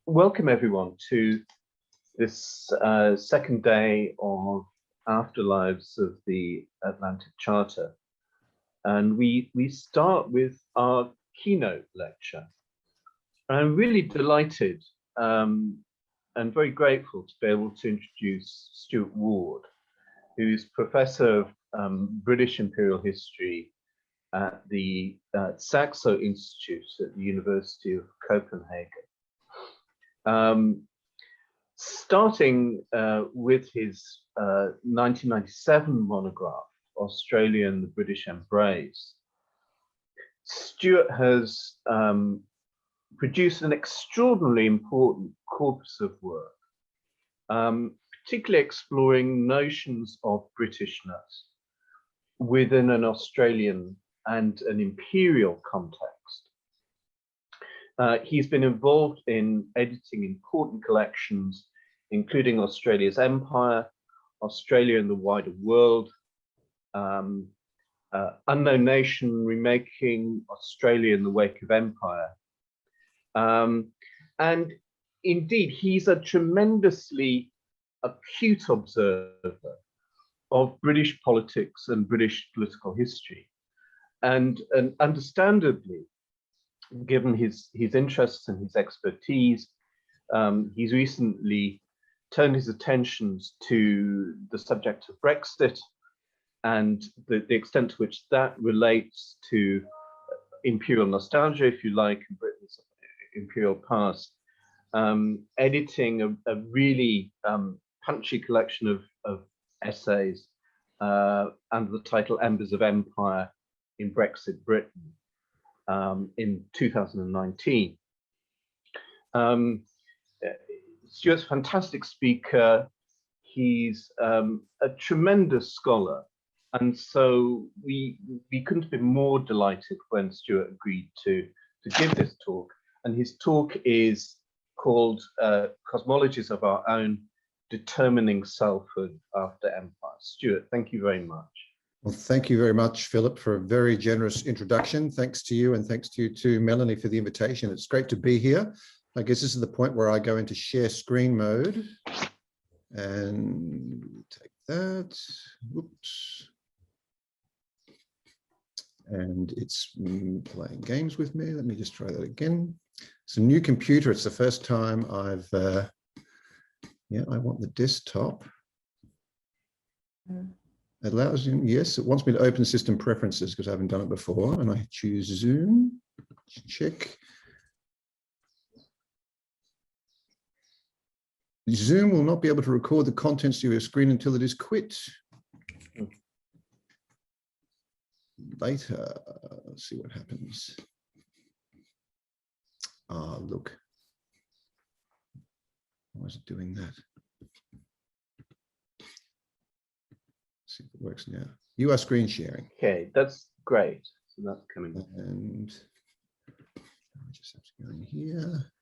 Welcome everyone to this second day of Afterlives of the Atlantic Charter. And we start with our keynote lecture. I'm really delighted and very grateful to be able to introduce Stuart Ward, who's Professor of British Imperial History at the Saxo Institute at the University of Copenhagen. Starting with his 1997 monograph, Australia and the British Embrace, Stuart has produced an extraordinarily important corpus of work, particularly exploring notions of Britishness within an Australian and an imperial context. He's been involved in editing important collections, including Australia's Empire, Australia and the Wider World, Unknown Nation, Remaking Australia in the Wake of Empire. And indeed, he's a tremendously acute observer of British politics and British political history. And understandably, given his interests and his expertise, he's recently turned his attentions to the subject of Brexit and the extent to which that relates to imperial nostalgia, if you like, in Britain's imperial past, editing a really punchy collection of essays under the title Embers of Empire in Brexit Britain, in 2019. Stuart's a fantastic speaker. He's a tremendous scholar. And so we couldn't have been more delighted when Stuart agreed to give this talk. And his talk is called Cosmologies of Our Own, Determining Selfhood After Empire. Stuart, thank you very much. Well, thank you very much, Philip, for a very generous introduction. Thanks to you, and thanks to you too, Melanie, for the invitation. It's great to be here. I guess this is the point where I go into share screen mode. And take that. Whoops. And it's playing games with me. Let me just try that again. It's a new computer. It's the first time I've, I want the desktop. It allows you, yes, it wants me to open system preferences because I haven't done it before. And I choose Zoom, check. Zoom will not be able to record the contents of your screen until it is quit. Later, let's see what happens. Ah, look. Why is it doing that? See if it works now. You are screen sharing. Okay, that's great. So that's coming up. And I just have to go in here.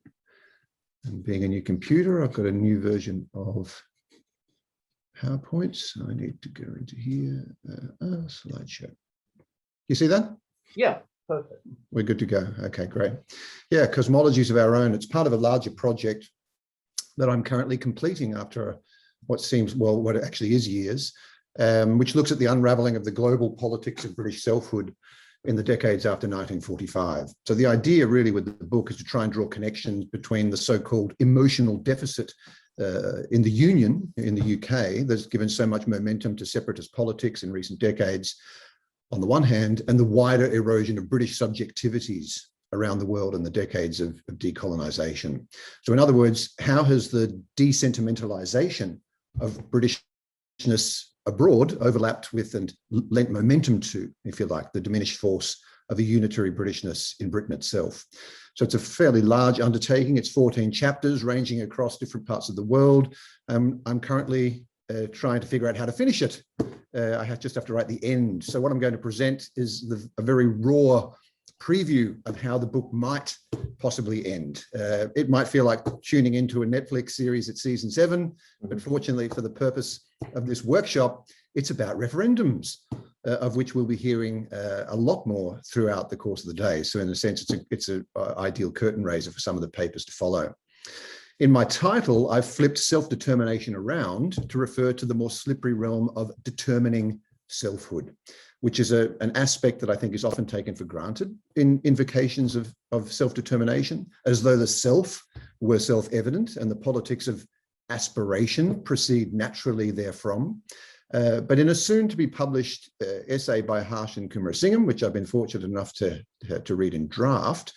And being a new computer, I've got a new version of PowerPoint. So I need to go into here. Slideshow. You see that? Yeah, perfect. We're good to go. Okay, great. Yeah, Cosmologies of Our Own. It's part of a larger project that I'm currently completing after what seems, well, what it actually is years. Which looks at the unraveling of the global politics of British selfhood in the decades after 1945. So the idea really with the book is to try and draw connections between the so-called emotional deficit in the Union, in the UK, that's given so much momentum to separatist politics in recent decades, on the one hand, and the wider erosion of British subjectivities around the world in the decades of decolonisation. So in other words, how has the desentimentalisation of Britishness abroad overlapped with and lent momentum to, if you like, the diminished force of a unitary Britishness in Britain itself. So it's a fairly large undertaking. It's 14 chapters ranging across different parts of the world. I'm currently trying to figure out how to finish it. I just have to write the end. So what I'm going to present is a very raw preview of how the book might possibly end. It might feel like tuning into a Netflix series at season 7, but fortunately for the purpose of this workshop, it's about referendums, of which we'll be hearing a lot more throughout the course of the day. So in a sense, it's an ideal curtain raiser for some of the papers to follow. In my title, I've flipped self-determination around to refer to the more slippery realm of determining selfhood, which is an aspect that I think is often taken for granted in invocations of self-determination, as though the self were self-evident and the politics of aspiration proceed naturally therefrom. But in a soon-to-be published essay by Harsh and Kumarasingam, which I've been fortunate enough to read in draft,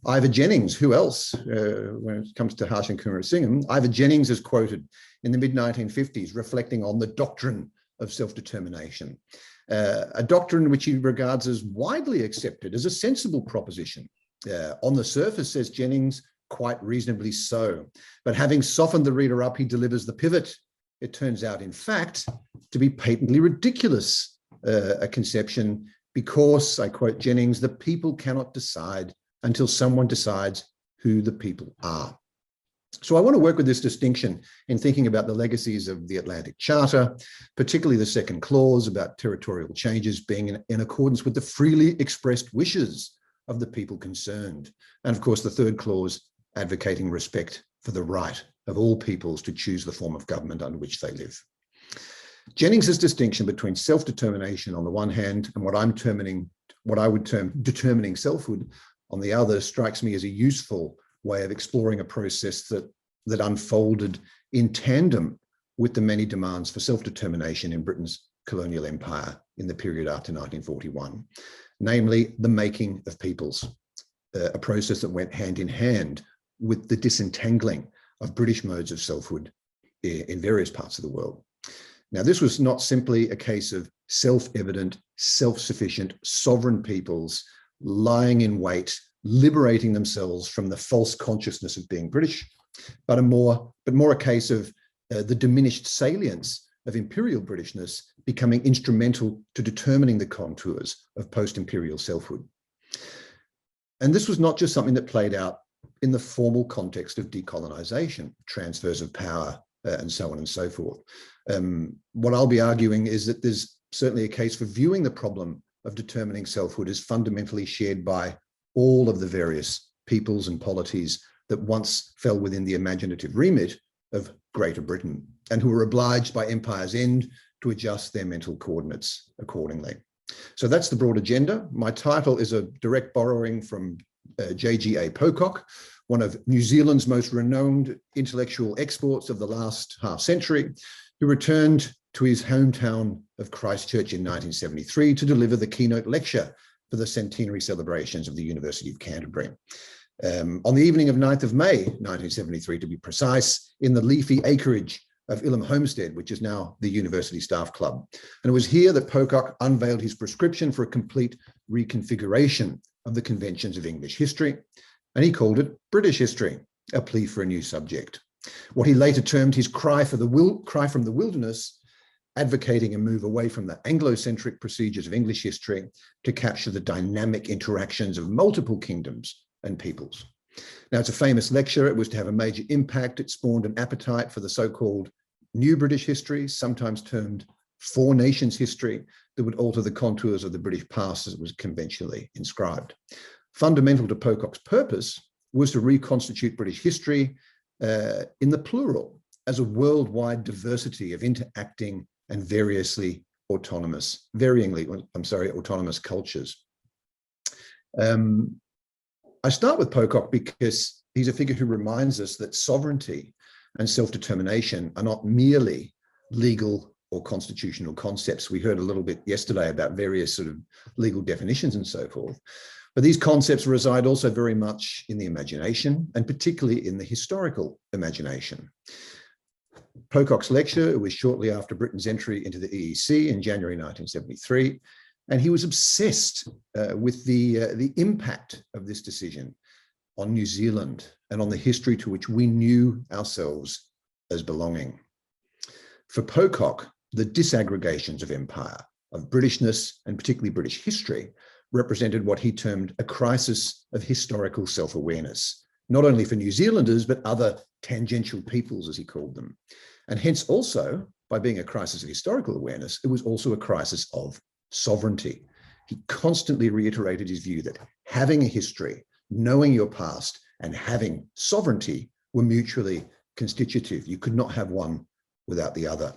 Ivor Jennings, who else, when it comes to Harsh and Kumarasingam, Ivor Jennings is quoted in the mid-1950s reflecting on the doctrine of self-determination, a doctrine which he regards as widely accepted as a sensible proposition. On the surface, says Jennings, quite reasonably so. But having softened the reader up, he delivers the pivot. It turns out, in fact, to be patently ridiculous, a conception, because, I quote Jennings, the people cannot decide until someone decides who the people are. So I want to work with this distinction in thinking about the legacies of the Atlantic Charter, particularly the second clause about territorial changes being in accordance with the freely expressed wishes of the people concerned. And of course, the third clause advocating respect for the right of all peoples to choose the form of government under which they live. Jennings's distinction between self-determination on the one hand and what I would term determining selfhood on the other strikes me as a useful way of exploring a process that unfolded in tandem with the many demands for self-determination in Britain's colonial empire in the period after 1941, namely the making of peoples, a process that went hand in hand with the disentangling of British modes of selfhood in various parts of the world. Now, this was not simply a case of self-evident, self-sufficient, sovereign peoples lying in wait, liberating themselves from the false consciousness of being British, but more a case of the diminished salience of imperial Britishness becoming instrumental to determining the contours of post-imperial selfhood. And this was not just something that played out in the formal context of decolonization, transfers of power, and so on and so forth. What I'll be arguing is that there's certainly a case for viewing the problem of determining selfhood as fundamentally shared by all of the various peoples and polities that once fell within the imaginative remit of Greater Britain and who were obliged by empire's end to adjust their mental coordinates accordingly. So that's the broad agenda. My title is a direct borrowing from J.G.A. Pocock, one of New Zealand's most renowned intellectual exports of the last half century, who returned to his hometown of Christchurch in 1973 to deliver the keynote lecture for the centenary celebrations of the University of Canterbury. On the evening of 9th of May, 1973, to be precise, in the leafy acreage of Ilham Homestead, which is now the University Staff Club. And it was here that Pocock unveiled his prescription for a complete reconfiguration of the conventions of English history, and he called it British history, a plea for a new subject. What he later termed his cry from the wilderness, advocating a move away from the Anglo-centric procedures of English history to capture the dynamic interactions of multiple kingdoms and peoples. Now, it's a famous lecture. It was to have a major impact. It spawned an appetite for the so-called new British history, sometimes termed Four Nations history, that would alter the contours of the British past as it was conventionally inscribed. Fundamental to Pocock's purpose was to reconstitute British history in the plural as a worldwide diversity of interacting and varyingly autonomous cultures. I start with Pocock because he's a figure who reminds us that sovereignty and self-determination are not merely legal or constitutional concepts. We heard a little bit yesterday about various sort of legal definitions and so forth. But these concepts reside also very much in the imagination, and particularly in the historical imagination. Pocock's lecture was shortly after Britain's entry into the EEC in January 1973, and he was obsessed with the impact of this decision on New Zealand and on the history to which we knew ourselves as belonging. For Pocock, the disaggregations of empire, of Britishness, and particularly British history, represented what he termed a crisis of historical self-awareness, not only for New Zealanders, but other tangential peoples, as he called them. And hence also, by being a crisis of historical awareness, it was also a crisis of sovereignty. He constantly reiterated his view that having a history, knowing your past, and having sovereignty were mutually constitutive. You could not have one without the other.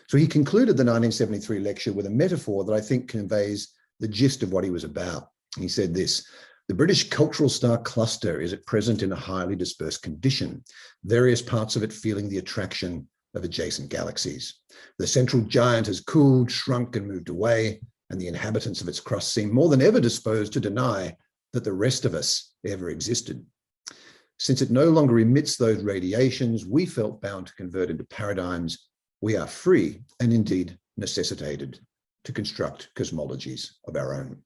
So he concluded the 1973 lecture with a metaphor that I think conveys the gist of what he was about. He said this: the British cultural star cluster is at present in a highly dispersed condition, various parts of it feeling the attraction of adjacent galaxies. The central giant has cooled, shrunk, and moved away, and the inhabitants of its crust seem more than ever disposed to deny that the rest of us ever existed. Since it no longer emits those radiations we felt bound to convert into paradigms, we are free and indeed necessitated to construct cosmologies of our own.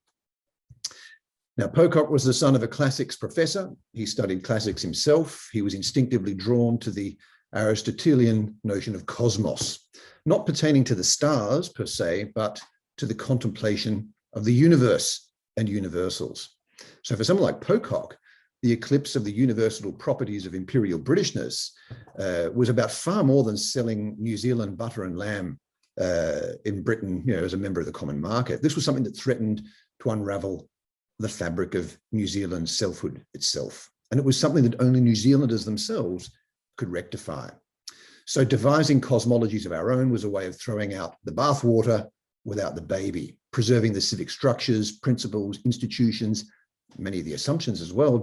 Now, Pocock was the son of a classics professor. He studied classics himself. He was instinctively drawn to the Aristotelian notion of cosmos, not pertaining to the stars per se, but to the contemplation of the universe and universals. So for someone like Pocock, the eclipse of the universal properties of imperial Britishness was about far more than selling New Zealand butter and lamb in Britain, as a member of the common market. This was something that threatened to unravel the fabric of New Zealand's selfhood itself. And it was something that only New Zealanders themselves could rectify. So devising cosmologies of our own was a way of throwing out the bathwater without the baby, preserving the civic structures, principles, institutions, many of the assumptions as well,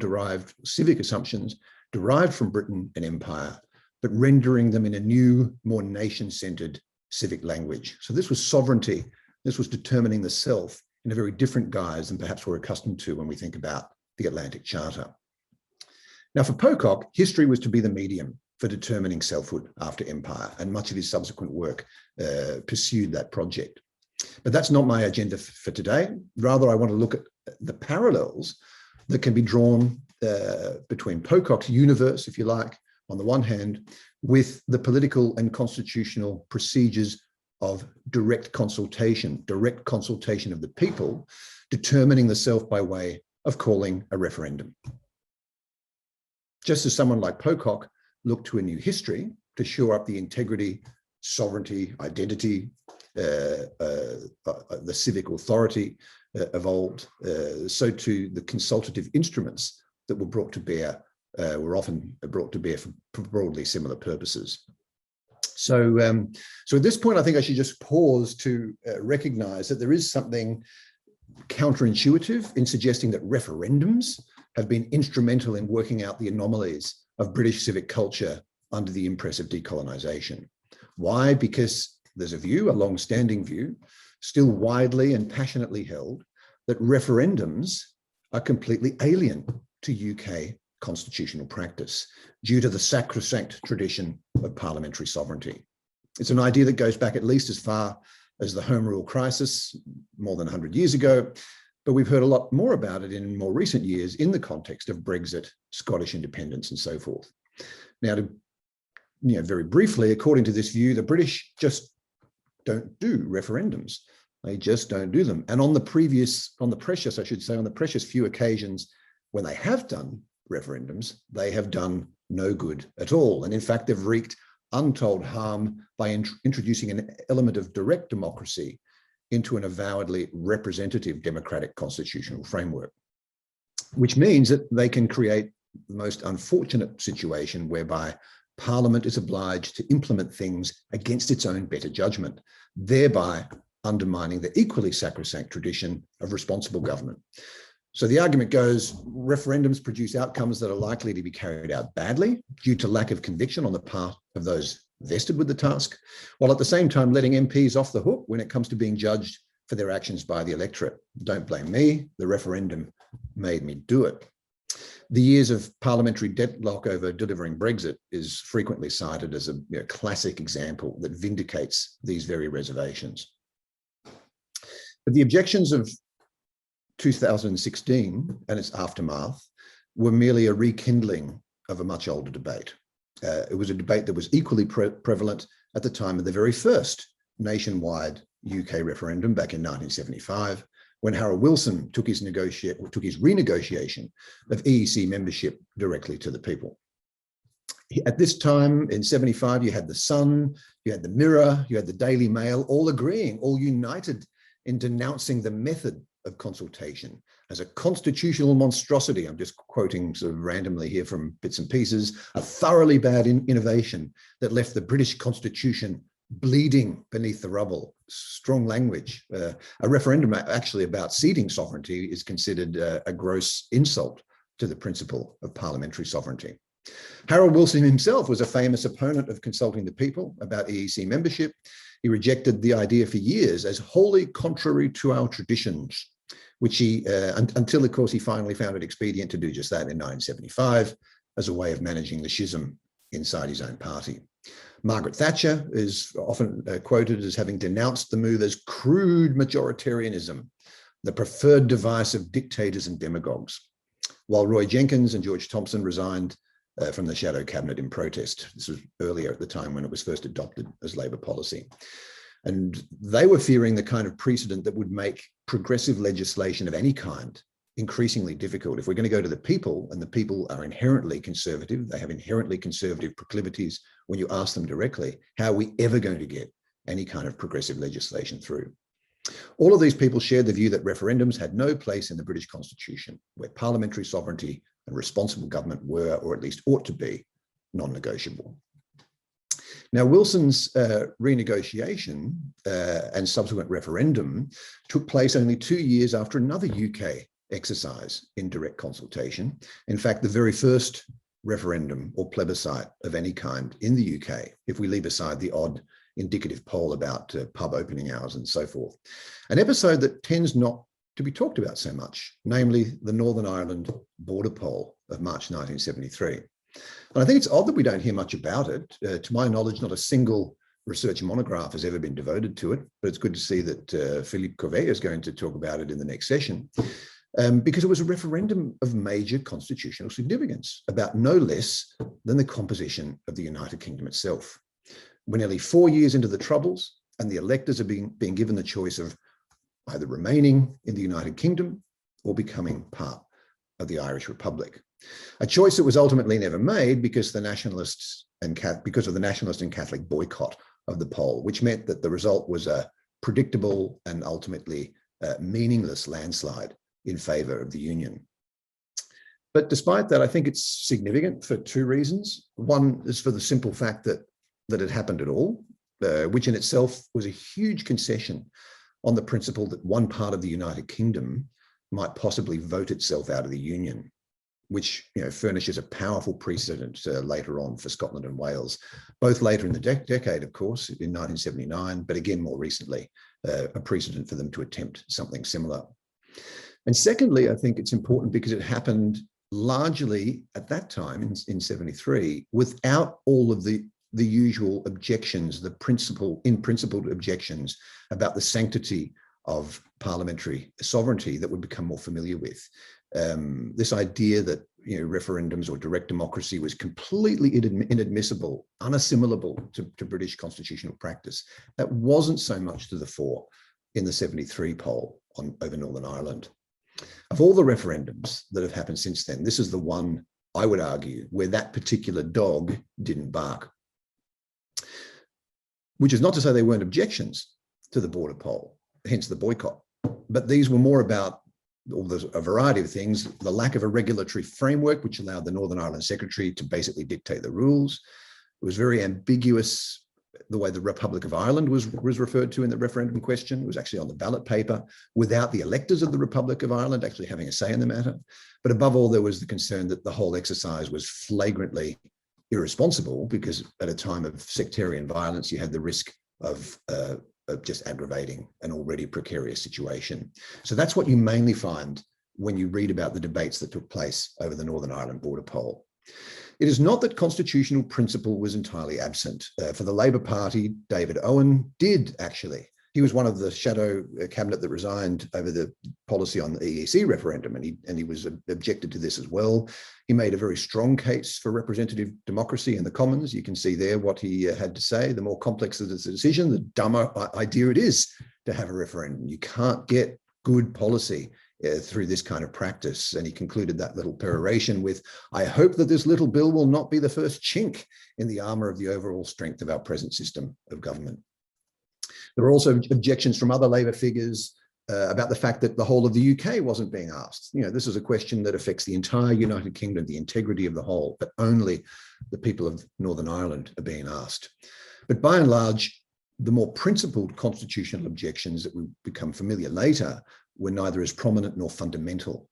civic assumptions derived from Britain and Empire, but rendering them in a new, more nation-centered civic language. So this was sovereignty. This was determining the self in a very different guise than perhaps we're accustomed to when we think about the Atlantic Charter. Now, for Pocock, history was to be the medium for determining selfhood after Empire, and much of his subsequent work pursued that project. But that's not my agenda for today. Rather, I want to look at the parallels that can be drawn between Pocock's universe, if you like, on the one hand, with the political and constitutional procedures of direct consultation of the people, determining the self by way of calling a referendum. Just as someone like Pocock looked to a new history to shore up the integrity, sovereignty, identity, the civic authority of old, so too the consultative instruments that were brought to bear were often brought to bear for broadly similar purposes. So at this point, I think I should just pause to recognize that there is something counterintuitive in suggesting that referendums have been instrumental in working out the anomalies of British civic culture under the impress of decolonization. Why? Because there's a view, a long-standing view, still widely and passionately held, that referendums are completely alien to UK constitutional practice due to the sacrosanct tradition of parliamentary sovereignty. It's an idea that goes back at least as far as the Home Rule crisis more than 100 years ago, but we've heard a lot more about it in more recent years in the context of Brexit, Scottish independence, and so forth. Now, very briefly, according to this view, the British just don't do referendums. They just don't do them. And on the precious few occasions when they have done referendums, they have done no good at all. And in fact, they've wreaked untold harm by introducing an element of direct democracy into an avowedly representative democratic constitutional framework, which means that they can create the most unfortunate situation whereby Parliament is obliged to implement things against its own better judgment, thereby undermining the equally sacrosanct tradition of responsible government. So the argument goes, referendums produce outcomes that are likely to be carried out badly due to lack of conviction on the part of those vested with the task, while at the same time letting MPs off the hook when it comes to being judged for their actions by the electorate. Don't blame me, the referendum made me do it. The years of parliamentary deadlock over delivering Brexit is frequently cited as a classic example that vindicates these very reservations. But the objections of 2016 and its aftermath were merely a rekindling of a much older debate. It was a debate that was equally prevalent at the time of the very first nationwide UK referendum back in 1975, when Harold Wilson took his renegotiation of EEC membership directly to the people. At this time in 75, you had the Sun, you had the Mirror, you had the Daily Mail, all agreeing, all united in denouncing the method of consultation as a constitutional monstrosity. I'm just quoting sort of randomly here from bits and pieces, a thoroughly bad innovation that left the British Constitution bleeding beneath the rubble. Strong language. A referendum actually about ceding sovereignty is considered a gross insult to the principle of parliamentary sovereignty. Harold Wilson himself was a famous opponent of consulting the people about EEC membership. He rejected the idea for years as wholly contrary to our traditions, which he, until of course he finally found it expedient to do just that in 1975 as a way of managing the schism inside his own party. Margaret Thatcher is often quoted as having denounced the move as crude majoritarianism, the preferred device of dictators and demagogues, while Roy Jenkins and George Thompson resigned from the shadow cabinet in protest. This was earlier at the time when it was first adopted as Labor policy. And they were fearing the kind of precedent that would make progressive legislation of any kind increasingly difficult. If we're going to go to the people, and the people are inherently conservative, they have inherently conservative proclivities when you ask them directly, how are we ever going to get any kind of progressive legislation through? All of these people shared the view that referendums had no place in the British Constitution, where parliamentary sovereignty and responsible government were, or at least ought to be, non-negotiable. Now, Wilson's renegotiation and subsequent referendum took place only 2 years after another UK exercise in direct consultation. In fact, the very first referendum or plebiscite of any kind in the UK, if we leave aside the odd indicative poll about pub opening hours and so forth. An episode that tends not to be talked about so much, namely the Northern Ireland border poll of March 1973. And I think it's odd that we don't hear much about it. To my knowledge, not a single research monograph has ever been devoted to it, but it's good to see that Philippe Cauvet is going to talk about it in the next session, because it was a referendum of major constitutional significance about no less than the composition of the United Kingdom itself. We're nearly 4 years into the Troubles, and the electors are being given the choice of either remaining in the United Kingdom or becoming part of the Irish Republic. A choice that was ultimately never made because of the nationalist and Catholic boycott of the poll, which meant that the result was a predictable and ultimately meaningless landslide in favor of the Union. But despite that, I think it's significant for two reasons. One is for the simple fact that it happened at all, which in itself was a huge concession on the principle that one part of the United Kingdom might possibly vote itself out of the Union, which furnishes a powerful precedent later on for Scotland and Wales, both later in the decade, of course, in 1979, but again more recently, a precedent for them to attempt something similar. And secondly, I think it's important because it happened largely at that time in 73 without all of the usual objections, the principled objections about the sanctity of parliamentary sovereignty that we'd become more familiar with. This idea that referendums or direct democracy was completely inadmissible, unassimilable to British constitutional practice. That wasn't so much to the fore in the 73 poll over Northern Ireland. Of all the referendums that have happened since then, this is the one, I would argue, where that particular dog didn't bark. Which is not to say they weren't objections to the border poll, hence the boycott. But these were more about a variety of things, the lack of a regulatory framework, which allowed the Northern Ireland Secretary to basically dictate the rules. It was very ambiguous the way the Republic of Ireland was referred to in the referendum question. It was actually on the ballot paper without the electors of the Republic of Ireland actually having a say in the matter. But above all, there was the concern that the whole exercise was flagrantly irresponsible because at a time of sectarian violence, you had the risk of just aggravating an already precarious situation. So that's what you mainly find when you read about the debates that took place over the Northern Ireland border poll. It is not that constitutional principle was entirely absent. For the Labour Party, David Owen did actually. He was one of the shadow cabinet that resigned over the policy on the EEC referendum, and he was objected to this as well. He made a very strong case for representative democracy in the Commons. You can see there what he had to say. The more complex the decision, the dumber idea it is to have a referendum. You can't get good policy through this kind of practice. And he concluded that little peroration with, I hope that this little bill will not be the first chink in the armor of the overall strength of our present system of government. There were also objections from other Labour figures about the fact that the whole of the UK wasn't being asked. You know, this is a question that affects the entire United Kingdom, the integrity of the whole, but only the people of Northern Ireland are being asked. But by and large, the more principled constitutional objections that would become familiar later were neither as prominent nor fundamental.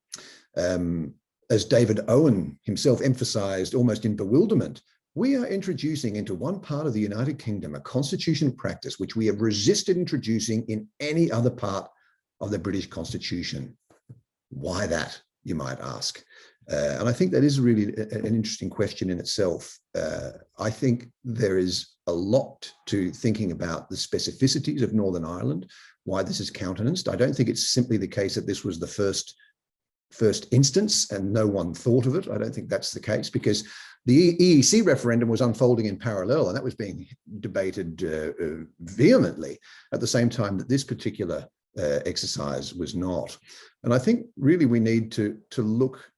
As David Owen himself emphasized almost in bewilderment, we are introducing into one part of the United Kingdom a constitutional practice which we have resisted introducing in any other part of the British Constitution. Why that, you might ask? And I think that is really an interesting question in itself. I think there is a lot to thinking about the specificities of Northern Ireland, why this is countenanced. I don't think it's simply the case that this was the first instance and no one thought of it. I don't think that's the case, because the EEC referendum was unfolding in parallel, and that was being debated vehemently at the same time that this particular exercise was not. And I think really we need to look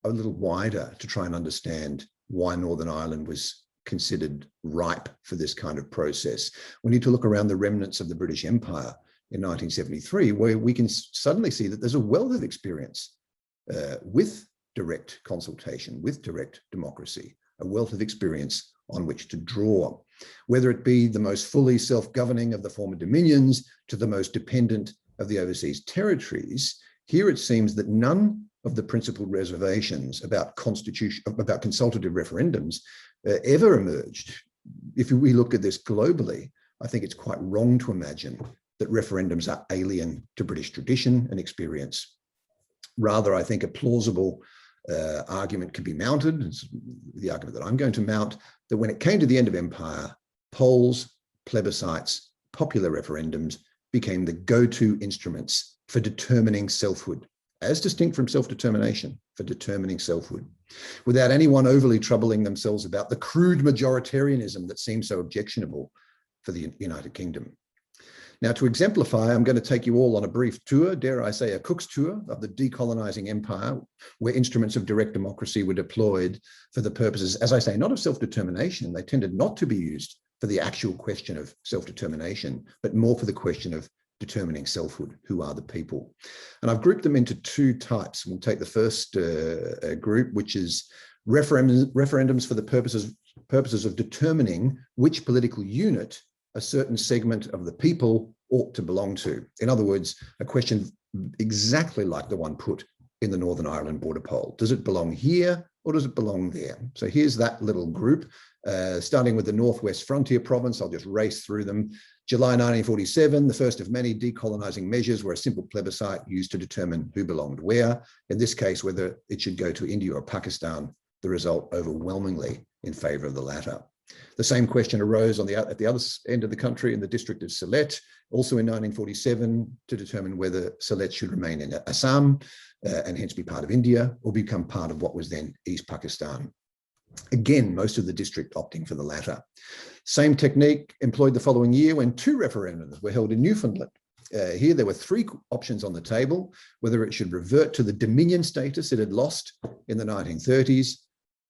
a little wider to try and understand why Northern Ireland was considered ripe for this kind of process. We need to look around the remnants of the British Empire in 1973, where we can suddenly see that there's a wealth of experience with direct consultation, with direct democracy, a wealth of experience on which to draw, whether it be the most fully self-governing of the former dominions to the most dependent of the overseas territories. Here it seems that none of the principal reservations about consultative referendums ever emerged. If we look at this globally, I think it's quite wrong to imagine that referendums are alien to British tradition and experience. Rather, I think a plausible argument can be mounted, it's the argument that I'm going to mount, that when it came to the end of empire, polls, plebiscites, popular referendums became the go-to instruments for determining selfhood, as distinct from self-determination, for determining selfhood, without anyone overly troubling themselves about the crude majoritarianism that seems so objectionable for the United Kingdom. Now, to exemplify, I'm going to take you all on a brief tour, dare I say a Cook's tour, of the decolonizing empire, where instruments of direct democracy were deployed for the purposes, as I say, not of self-determination. They tended not to be used for the actual question of self-determination, but more for the question of determining selfhood. Who are the people? And I've grouped them into two types. We'll take the first group, which is referendums for the purposes of determining which political unit a certain segment of the people ought to belong to. In other words, a question exactly like the one put in the Northern Ireland border poll. Does it belong here or does it belong there? So here's that little group, starting with the Northwest Frontier Province. I'll just race through them. July 1947, the first of many decolonizing measures were a simple plebiscite used to determine who belonged where. In this case, whether it should go to India or Pakistan, the result overwhelmingly in favor of the latter. The same question arose at the other end of the country in the district of Sylhet, also in 1947, to determine whether Sylhet should remain in Assam and hence be part of India or become part of what was then East Pakistan. Again, most of the district opting for the latter. Same technique employed the following year when two referendums were held in Newfoundland. Here there were three options on the table: whether it should revert to the dominion status it had lost in the 1930s,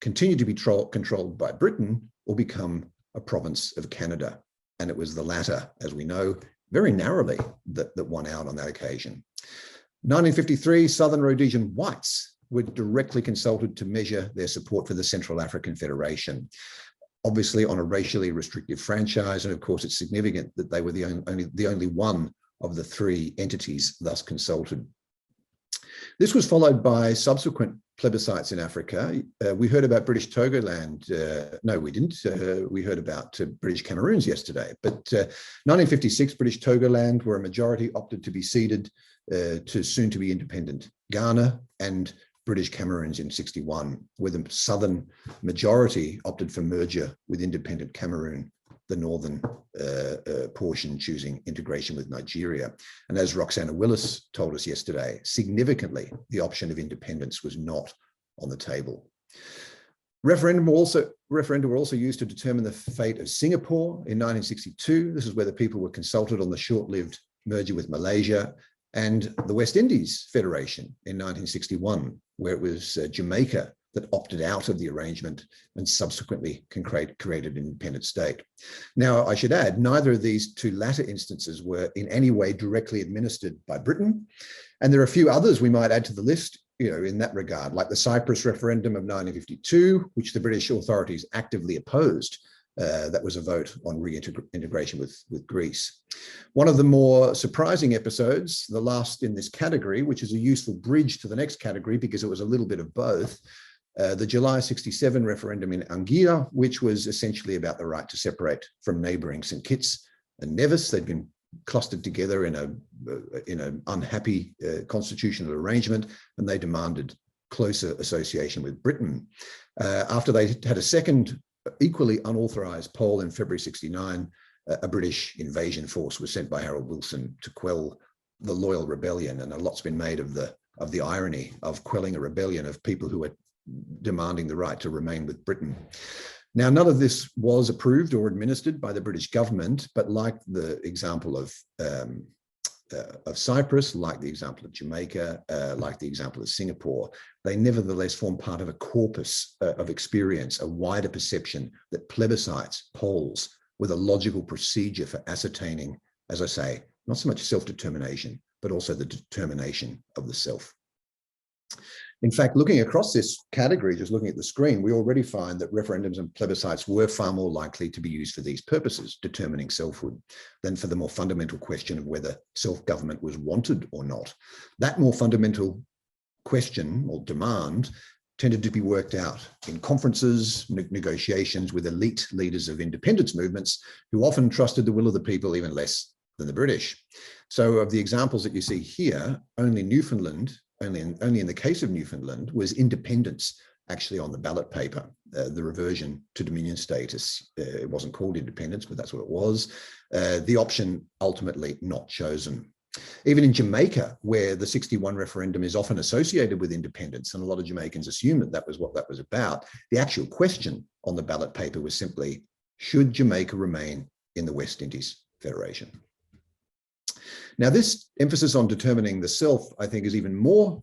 continue to be controlled by Britain, or become a province of Canada. And it was the latter, as we know, very narrowly that won out on that occasion. 1953, Southern Rhodesian whites were directly consulted to measure their support for the Central African Federation, obviously on a racially restrictive franchise. And of course, it's significant that they were the only one of the three entities thus consulted. This was followed by subsequent plebiscites in Africa. We heard about British Togoland. No, we didn't. We heard about British Cameroons yesterday. But 1956, British Togoland, where a majority opted to be ceded to soon-to-be independent Ghana, and British Cameroons in 61, where the southern majority opted for merger with independent Cameroon, the northern portion choosing integration with Nigeria. And as Roxana Willis told us yesterday, significantly, the option of independence was not on the table. Referendum were also used to determine the fate of Singapore in 1962. This is where the people were consulted on the short-lived merger with Malaysia, and the West Indies Federation in 1961, where it was Jamaica that opted out of the arrangement and subsequently created an independent state. Now, I should add, neither of these two latter instances were in any way directly administered by Britain. And there are a few others we might add to the list, in that regard, like the Cyprus Referendum of 1952, which the British authorities actively opposed. That was a vote on reintegration with Greece. One of the more surprising episodes, the last in this category, which is a useful bridge to the next category because it was a little bit of both, the July 67 referendum in Anguilla, which was essentially about the right to separate from neighbouring St Kitts and Nevis. They'd been clustered together in an unhappy constitutional arrangement, and they demanded closer association with Britain. After they had a second equally unauthorised poll in February 69, a British invasion force was sent by Harold Wilson to quell the loyal rebellion, and a lot's been made of the irony of quelling a rebellion of people who were demanding the right to remain with Britain. Now, none of this was approved or administered by the British government, but like the example of Cyprus, like the example of Jamaica, like the example of Singapore, they nevertheless form part of a corpus of experience, a wider perception that plebiscites, polls, were the logical procedure for ascertaining, as I say, not so much self-determination, but also the determination of the self. In fact, looking across this category, just looking at the screen, we already find that referendums and plebiscites were far more likely to be used for these purposes, determining selfhood, than for the more fundamental question of whether self-government was wanted or not. That more fundamental question or demand tended to be worked out in conferences, negotiations with elite leaders of independence movements who often trusted the will of the people even less than the British. So of the examples that you see here, only Newfoundland, only in the case of Newfoundland, was independence actually on the ballot paper. The reversion to Dominion status, it wasn't called independence, but that's what it was. The option ultimately not chosen. Even in Jamaica, where the 61 referendum is often associated with independence, and a lot of Jamaicans assume that that was what that was about, the actual question on the ballot paper was simply, should Jamaica remain in the West Indies Federation? Now, this emphasis on determining the self, I think, is even more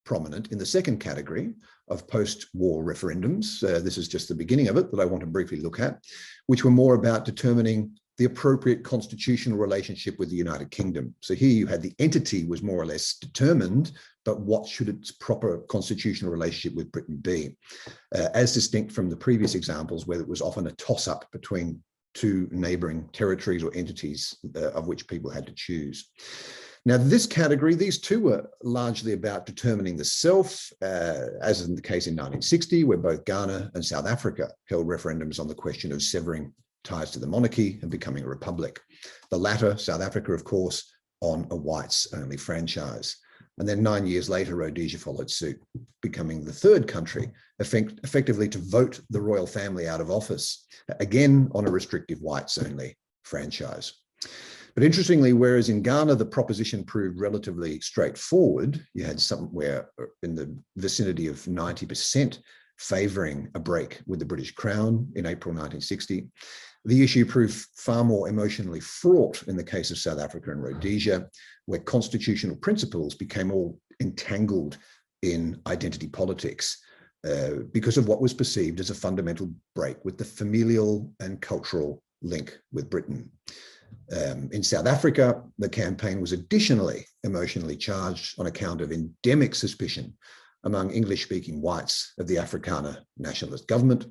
prominent in the second category of post-war referendums. This is just the beginning of it that I want to briefly look at, which were more about determining the appropriate constitutional relationship with the United Kingdom. So here you had the entity was more or less determined, but what should its proper constitutional relationship with Britain be? As distinct from the previous examples, where it was often a toss-up between two neighbouring territories or entities of which people had to choose. Now, this category, these two were largely about determining the self, as in the case in 1960, where both Ghana and South Africa held referendums on the question of severing ties to the monarchy and becoming a republic. The latter, South Africa, of course, on a whites-only franchise. And then 9 years later, Rhodesia followed suit, becoming the third country effectively to vote the royal family out of office, again on a restrictive whites-only franchise. But interestingly, whereas in Ghana, the proposition proved relatively straightforward, you had somewhere in the vicinity of 90% favouring a break with the British Crown in April 1960. The issue proved far more emotionally fraught in the case of South Africa and Rhodesia, where constitutional principles became all entangled in identity politics because of what was perceived as a fundamental break with the familial and cultural link with Britain. In South Africa, the campaign was additionally emotionally charged on account of endemic suspicion among English-speaking whites of the Afrikaner nationalist government,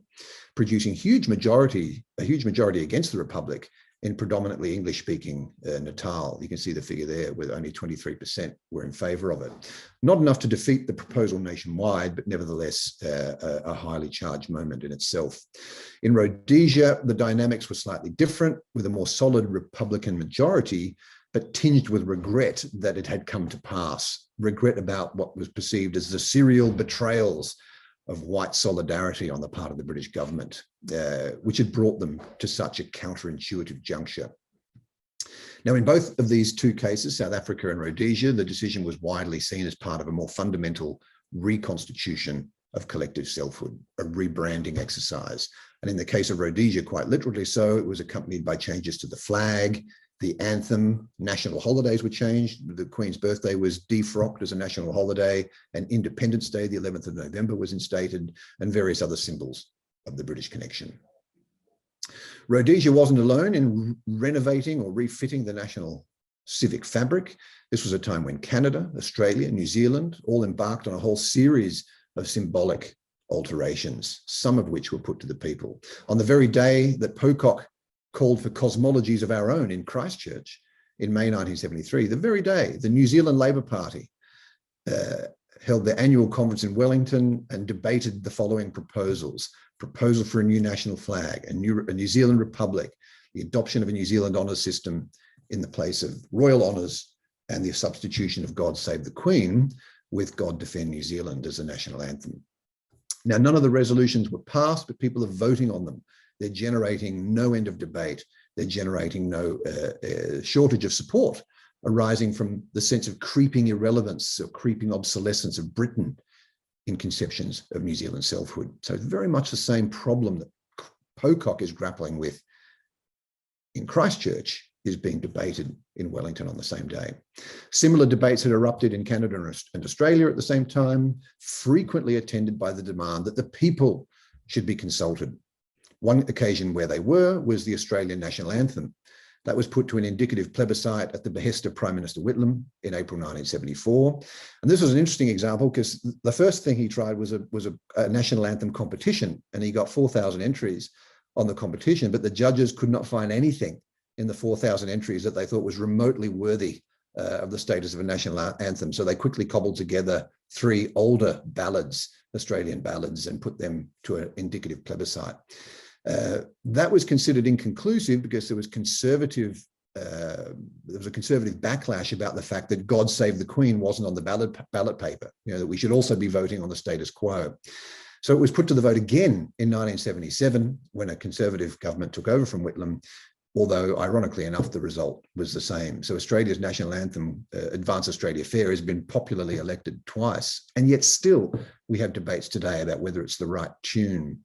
producing a huge majority against the Republic in predominantly English-speaking Natal. You can see the figure there, with only 23% were in favour of it. Not enough to defeat the proposal nationwide, but nevertheless a highly charged moment in itself. In Rhodesia, the dynamics were slightly different, with a more solid Republican majority, but tinged with regret that it had come to pass, regret about what was perceived as the serial betrayals of white solidarity on the part of the British government, which had brought them to such a counterintuitive juncture. Now, in both of these two cases, South Africa and Rhodesia, the decision was widely seen as part of a more fundamental reconstitution of collective selfhood, a rebranding exercise. And in the case of Rhodesia, quite literally so, it was accompanied by changes to the flag, The anthem, national holidays were changed. The Queen's birthday was defrocked as a national holiday, and Independence Day, the 11th of November, was instated, and various other symbols of the British connection. Rhodesia wasn't alone in renovating or refitting the national civic fabric. This was a time when Canada, Australia, New Zealand all embarked on a whole series of symbolic alterations, some of which were put to the people. On the very day that Pocock called for Cosmologies of our own in Christchurch in May 1973, the very day the New Zealand Labour Party held their annual conference in Wellington and debated the following proposals: proposal for a new national flag, a New Zealand Republic, the adoption of a New Zealand honours system in the place of royal honours, and the substitution of God Save the Queen with God Defend New Zealand as a national anthem. Now, none of the resolutions were passed, but people are voting on them. They're generating no end of debate. They're generating no shortage of support arising from the sense of creeping irrelevance or creeping obsolescence of Britain in conceptions of New Zealand selfhood. So it's very much the same problem that Pocock is grappling with in Christchurch is being debated in Wellington on the same day. Similar debates had erupted in Canada and Australia at the same time, frequently attended by the demand that the people should be consulted. One occasion where they were was the Australian national anthem. That was put to an indicative plebiscite at the behest of Prime Minister Whitlam in April 1974. And this was an interesting example because the first thing he tried was a national anthem competition, and he got 4,000 entries on the competition, but the judges could not find anything in the 4,000 entries that they thought was remotely worthy of the status of a national anthem. So they quickly cobbled together 3 older ballads, Australian ballads, and put them to an indicative plebiscite. That was considered inconclusive because there was a conservative backlash about the fact that God Save the Queen wasn't on the ballot paper, that we should also be voting on the status quo. So it was put to the vote again in 1977 when a Conservative government took over from Whitlam, although ironically enough, the result was the same. So Australia's national anthem, Advance Australia Fair, has been popularly elected twice, and yet still we have debates today about whether it's the right tune.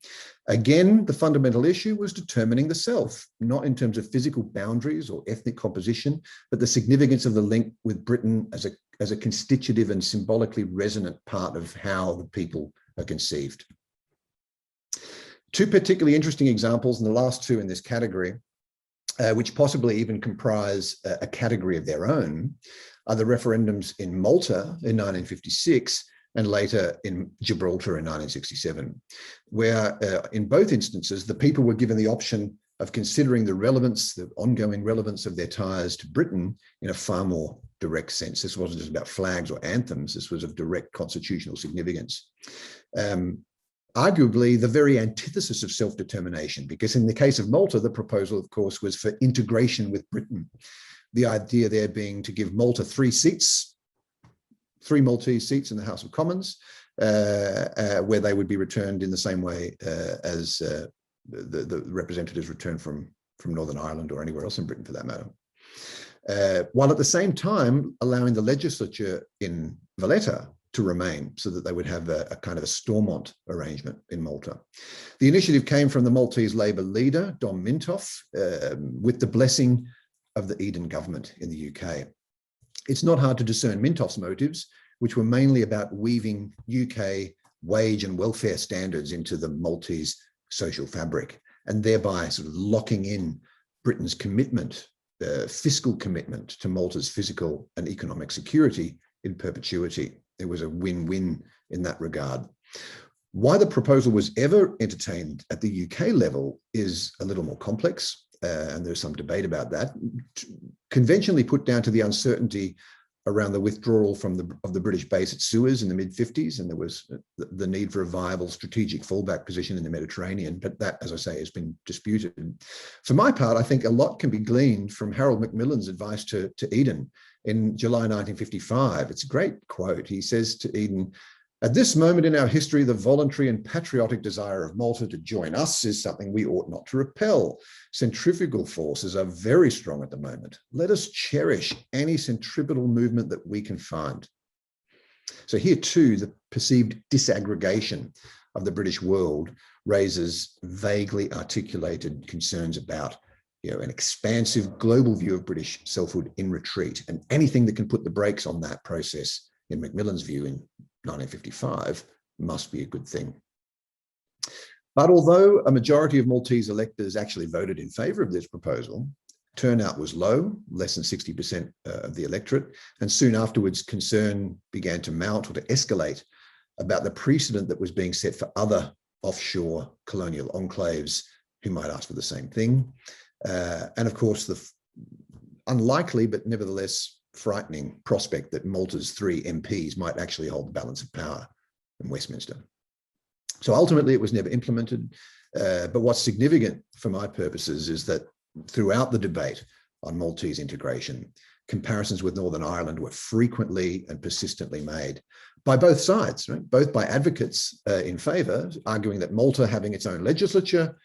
Again, the fundamental issue was determining the self, not in terms of physical boundaries or ethnic composition, but the significance of the link with Britain as a constitutive and symbolically resonant part of how the people are conceived. 2 particularly interesting examples, and the last 2 in this category, which possibly even comprise a category of their own, are the referendums in Malta in 1956 and later in Gibraltar in 1967, where in both instances, the people were given the option of considering the relevance, the ongoing relevance of their ties to Britain in a far more direct sense. This wasn't just about flags or anthems, this was of direct constitutional significance. Arguably the very antithesis of self-determination, because in the case of Malta, the proposal, of course, was for integration with Britain. The idea there being to give Malta 3 seats, 3 Maltese seats in the House of Commons, where they would be returned in the same way as the representatives returned from Northern Ireland or anywhere else in Britain for that matter. While at the same time allowing the legislature in Valletta to remain, so that they would have a kind of a Stormont arrangement in Malta. The initiative came from the Maltese Labour leader, Dom Mintoff, with the blessing of the Eden government in the UK. It's not hard to discern Mintoff's motives, which were mainly about weaving UK wage and welfare standards into the Maltese social fabric, and thereby sort of locking in Britain's commitment, fiscal commitment to Malta's physical and economic security in perpetuity. It was a win-win in that regard. Why the proposal was ever entertained at the UK level is a little more complex, and there's some debate about that. Conventionally put down to the uncertainty around the withdrawal of the British base at Suez in the mid-50s, and there was the need for a viable strategic fallback position in the Mediterranean, but that, as I say, has been disputed. For my part, I think a lot can be gleaned from Harold Macmillan's advice to Eden in July 1955. It's a great quote. He says to Eden, "At this moment in our history, the voluntary and patriotic desire of Malta to join us is something we ought not to repel. Centrifugal forces are very strong at the moment. Let us cherish any centripetal movement that we can find." So here too, the perceived disaggregation of the British world raises vaguely articulated concerns about an expansive global view of British selfhood in retreat, and anything that can put the brakes on that process, in Macmillan's view in 1955, must be a good thing. But although a majority of Maltese electors actually voted in favour of this proposal, turnout was low, less than 60% of the electorate, and soon afterwards concern began to mount or to escalate about the precedent that was being set for other offshore colonial enclaves who might ask for the same thing. And of course, the unlikely but nevertheless frightening prospect that Malta's 3 MPs might actually hold the balance of power in Westminster. So ultimately it was never implemented, but what's significant for my purposes is that throughout the debate on Maltese integration, comparisons with Northern Ireland were frequently and persistently made by both sides, right? Both by advocates in favour, arguing that Malta having its own legislature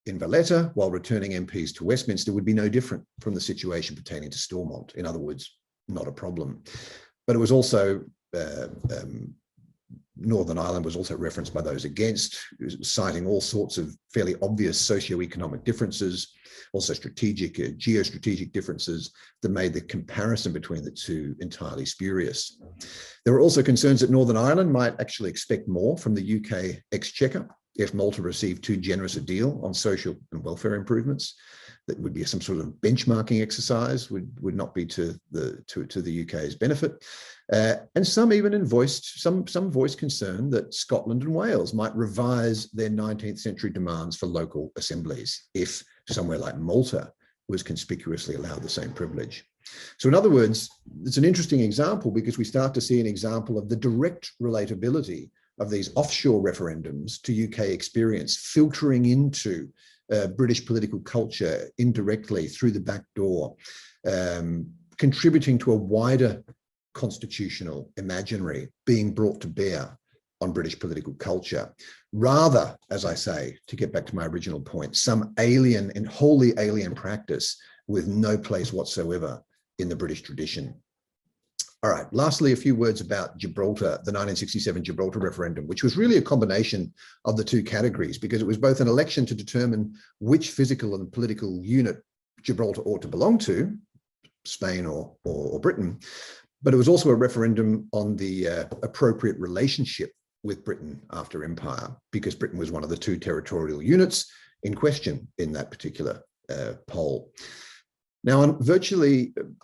in Valletta while returning MPs to Westminster would be no different from the situation pertaining to Stormont. In other words, not a problem. But it was also Northern Ireland was also referenced by those against, citing all sorts of fairly obvious socio-economic differences, also strategic, geostrategic differences that made the comparison between the two entirely spurious. There were also concerns that Northern Ireland might actually expect more from the UK Exchequer if Malta received too generous a deal on social and welfare improvements. That would be some sort of benchmarking exercise, would not be to the UK's benefit. And some even voiced concern that Scotland and Wales might revise their 19th century demands for local assemblies if somewhere like Malta was conspicuously allowed the same privilege. So in other words, it's an interesting example because we start to see an example of the direct relatability of these offshore referendums to UK experience filtering into British political culture indirectly through the back door, contributing to a wider constitutional imaginary being brought to bear on British political culture, rather, as I say, to get back to my original point, some alien and wholly alien practice with no place whatsoever in the British tradition. All right, lastly, a few words about Gibraltar, the 1967 Gibraltar Referendum, which was really a combination of the two categories because it was both an election to determine which physical and political unit Gibraltar ought to belong to, Spain or Britain, but it was also a referendum on the appropriate relationship with Britain after empire, because Britain was one of the two territorial units in question in that particular poll. Now,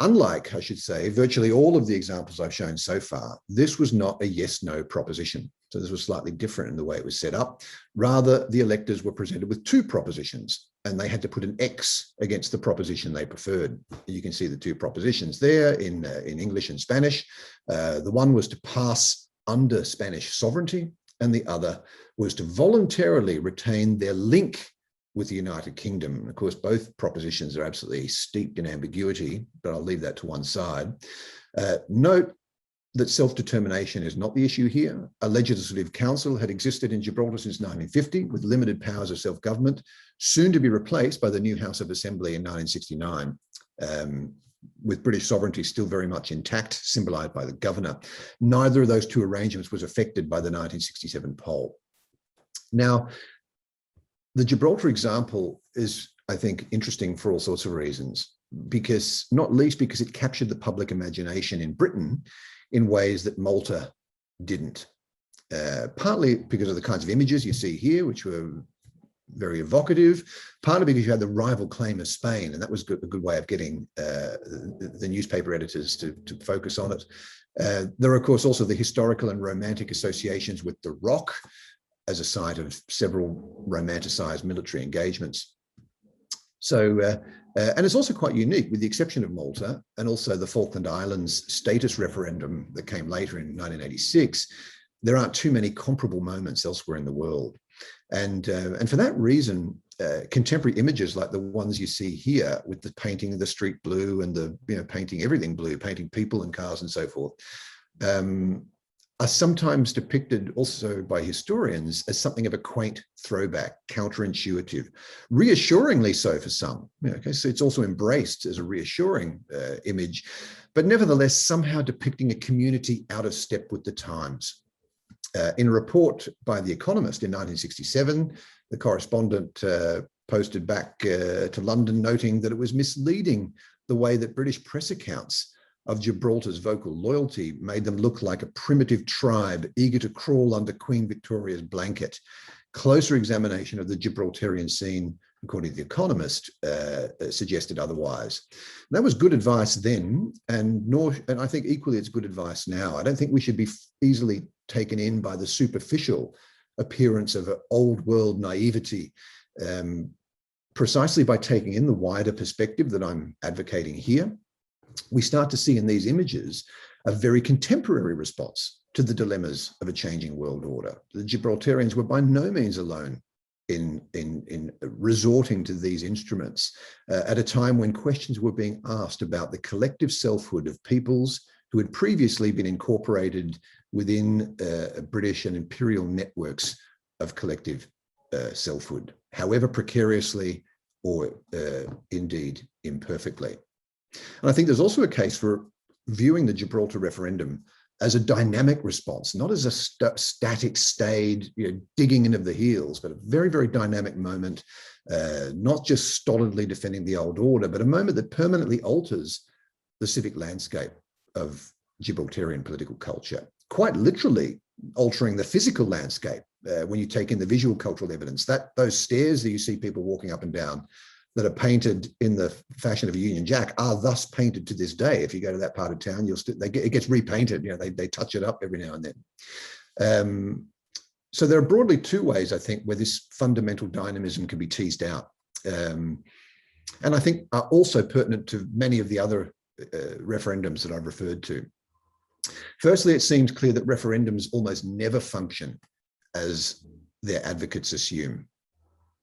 unlike, I should say, virtually all of the examples I've shown so far, this was not a yes-no proposition. So this was slightly different in the way it was set up. Rather, the electors were presented with 2 propositions, and they had to put an X against the proposition they preferred. You can see the 2 propositions there in English and Spanish. The one was to pass under Spanish sovereignty, and the other was to voluntarily retain their link with the United Kingdom. And of course, both propositions are absolutely steeped in ambiguity, but I'll leave that to one side. Note that self-determination is not the issue here. A legislative council had existed in Gibraltar since 1950 with limited powers of self-government, soon to be replaced by the new House of Assembly in 1969, with British sovereignty still very much intact, symbolised by the governor. Neither of those 2 arrangements was affected by the 1967 poll. Now, the Gibraltar example is, I think, interesting for all sorts of reasons, because not least because it captured the public imagination in Britain in ways that Malta didn't. Partly because of the kinds of images you see here, which were very evocative, partly because you had the rival claim of Spain, and that was a good way of getting the newspaper editors to focus on it. There are, of course, also the historical and romantic associations with the Rock, as a site of several romanticized military engagements. So, and it's also quite unique, with the exception of Malta and also the Falkland Islands status referendum that came later in 1986, there aren't too many comparable moments elsewhere in the world. And for that reason, contemporary images like the ones you see here with the painting of the street blue and the, painting everything blue, painting people and cars and so forth, are sometimes depicted also by historians as something of a quaint throwback, counterintuitive, reassuringly so for some. Okay, so it's also embraced as a reassuring image, but nevertheless somehow depicting a community out of step with the times. In a report by The Economist in 1967, the correspondent posted back to London, noting that it was misleading the way that British press accounts of Gibraltar's vocal loyalty made them look like a primitive tribe eager to crawl under Queen Victoria's blanket. Closer examination of the Gibraltarian scene, according to The Economist, suggested otherwise. And that was good advice then, and I think equally it's good advice now. I don't think we should be easily taken in by the superficial appearance of an old world naivety. Precisely by taking in the wider perspective that I'm advocating here, we start to see in these images a very contemporary response to the dilemmas of a changing world order. The Gibraltarians were by no means alone in resorting to these instruments at a time when questions were being asked about the collective selfhood of peoples who had previously been incorporated within British and imperial networks of collective selfhood, however precariously or indeed imperfectly. And I think there's also a case for viewing the Gibraltar referendum as a dynamic response, not as a static, staid, digging in of the heels, but a very, very dynamic moment, not just stolidly defending the old order, but a moment that permanently alters the civic landscape of Gibraltarian political culture, quite literally altering the physical landscape when you take in the visual cultural evidence. Those stairs that you see people walking up and down that are painted in the fashion of a Union Jack are thus painted to this day. If you go to that part of town, it gets repainted. They touch it up every now and then. So there are broadly two ways, I think, where this fundamental dynamism can be teased out, and I think are also pertinent to many of the other referendums that I've referred to. Firstly, it seems clear that referendums almost never function as their advocates assume,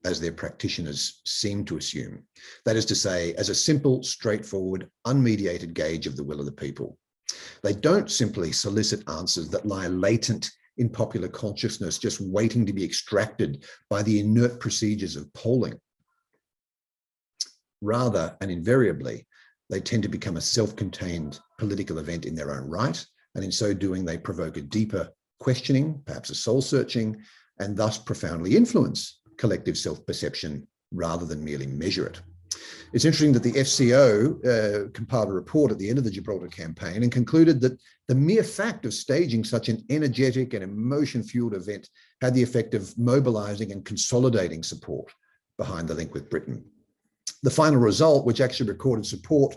as their practitioners seem to assume. That is to say, as a simple, straightforward, unmediated gauge of the will of the people. They don't simply solicit answers that lie latent in popular consciousness, just waiting to be extracted by the inert procedures of polling. Rather, and invariably, they tend to become a self-contained political event in their own right, and in so doing, they provoke a deeper questioning, perhaps a soul-searching, and thus profoundly influence collective self-perception rather than merely measure it. It's interesting that the FCO compiled a report at the end of the Gibraltar campaign and concluded that the mere fact of staging such an energetic and emotion-fueled event had the effect of mobilizing and consolidating support behind the link with Britain. The final result, which actually recorded support,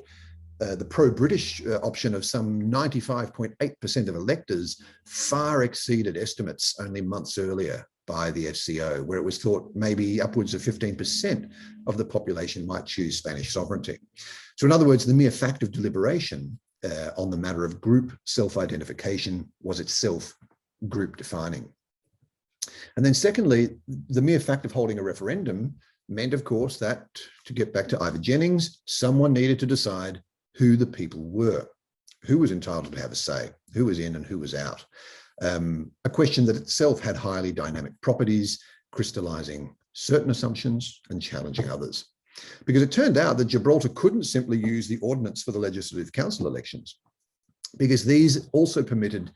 the pro-British option of some 95.8% of electors, far exceeded estimates only months earlier by the FCO, where it was thought maybe upwards of 15% of the population might choose Spanish sovereignty. So in other words, the mere fact of deliberation on the matter of group self-identification was itself group defining. And then secondly, the mere fact of holding a referendum meant, of course, that, to get back to Ivor Jennings, someone needed to decide who the people were, who was entitled to have a say, who was in and who was out. A question that itself had highly dynamic properties, crystallizing certain assumptions and challenging others. Because it turned out that Gibraltar couldn't simply use the ordinance for the Legislative Council elections, because these also permitted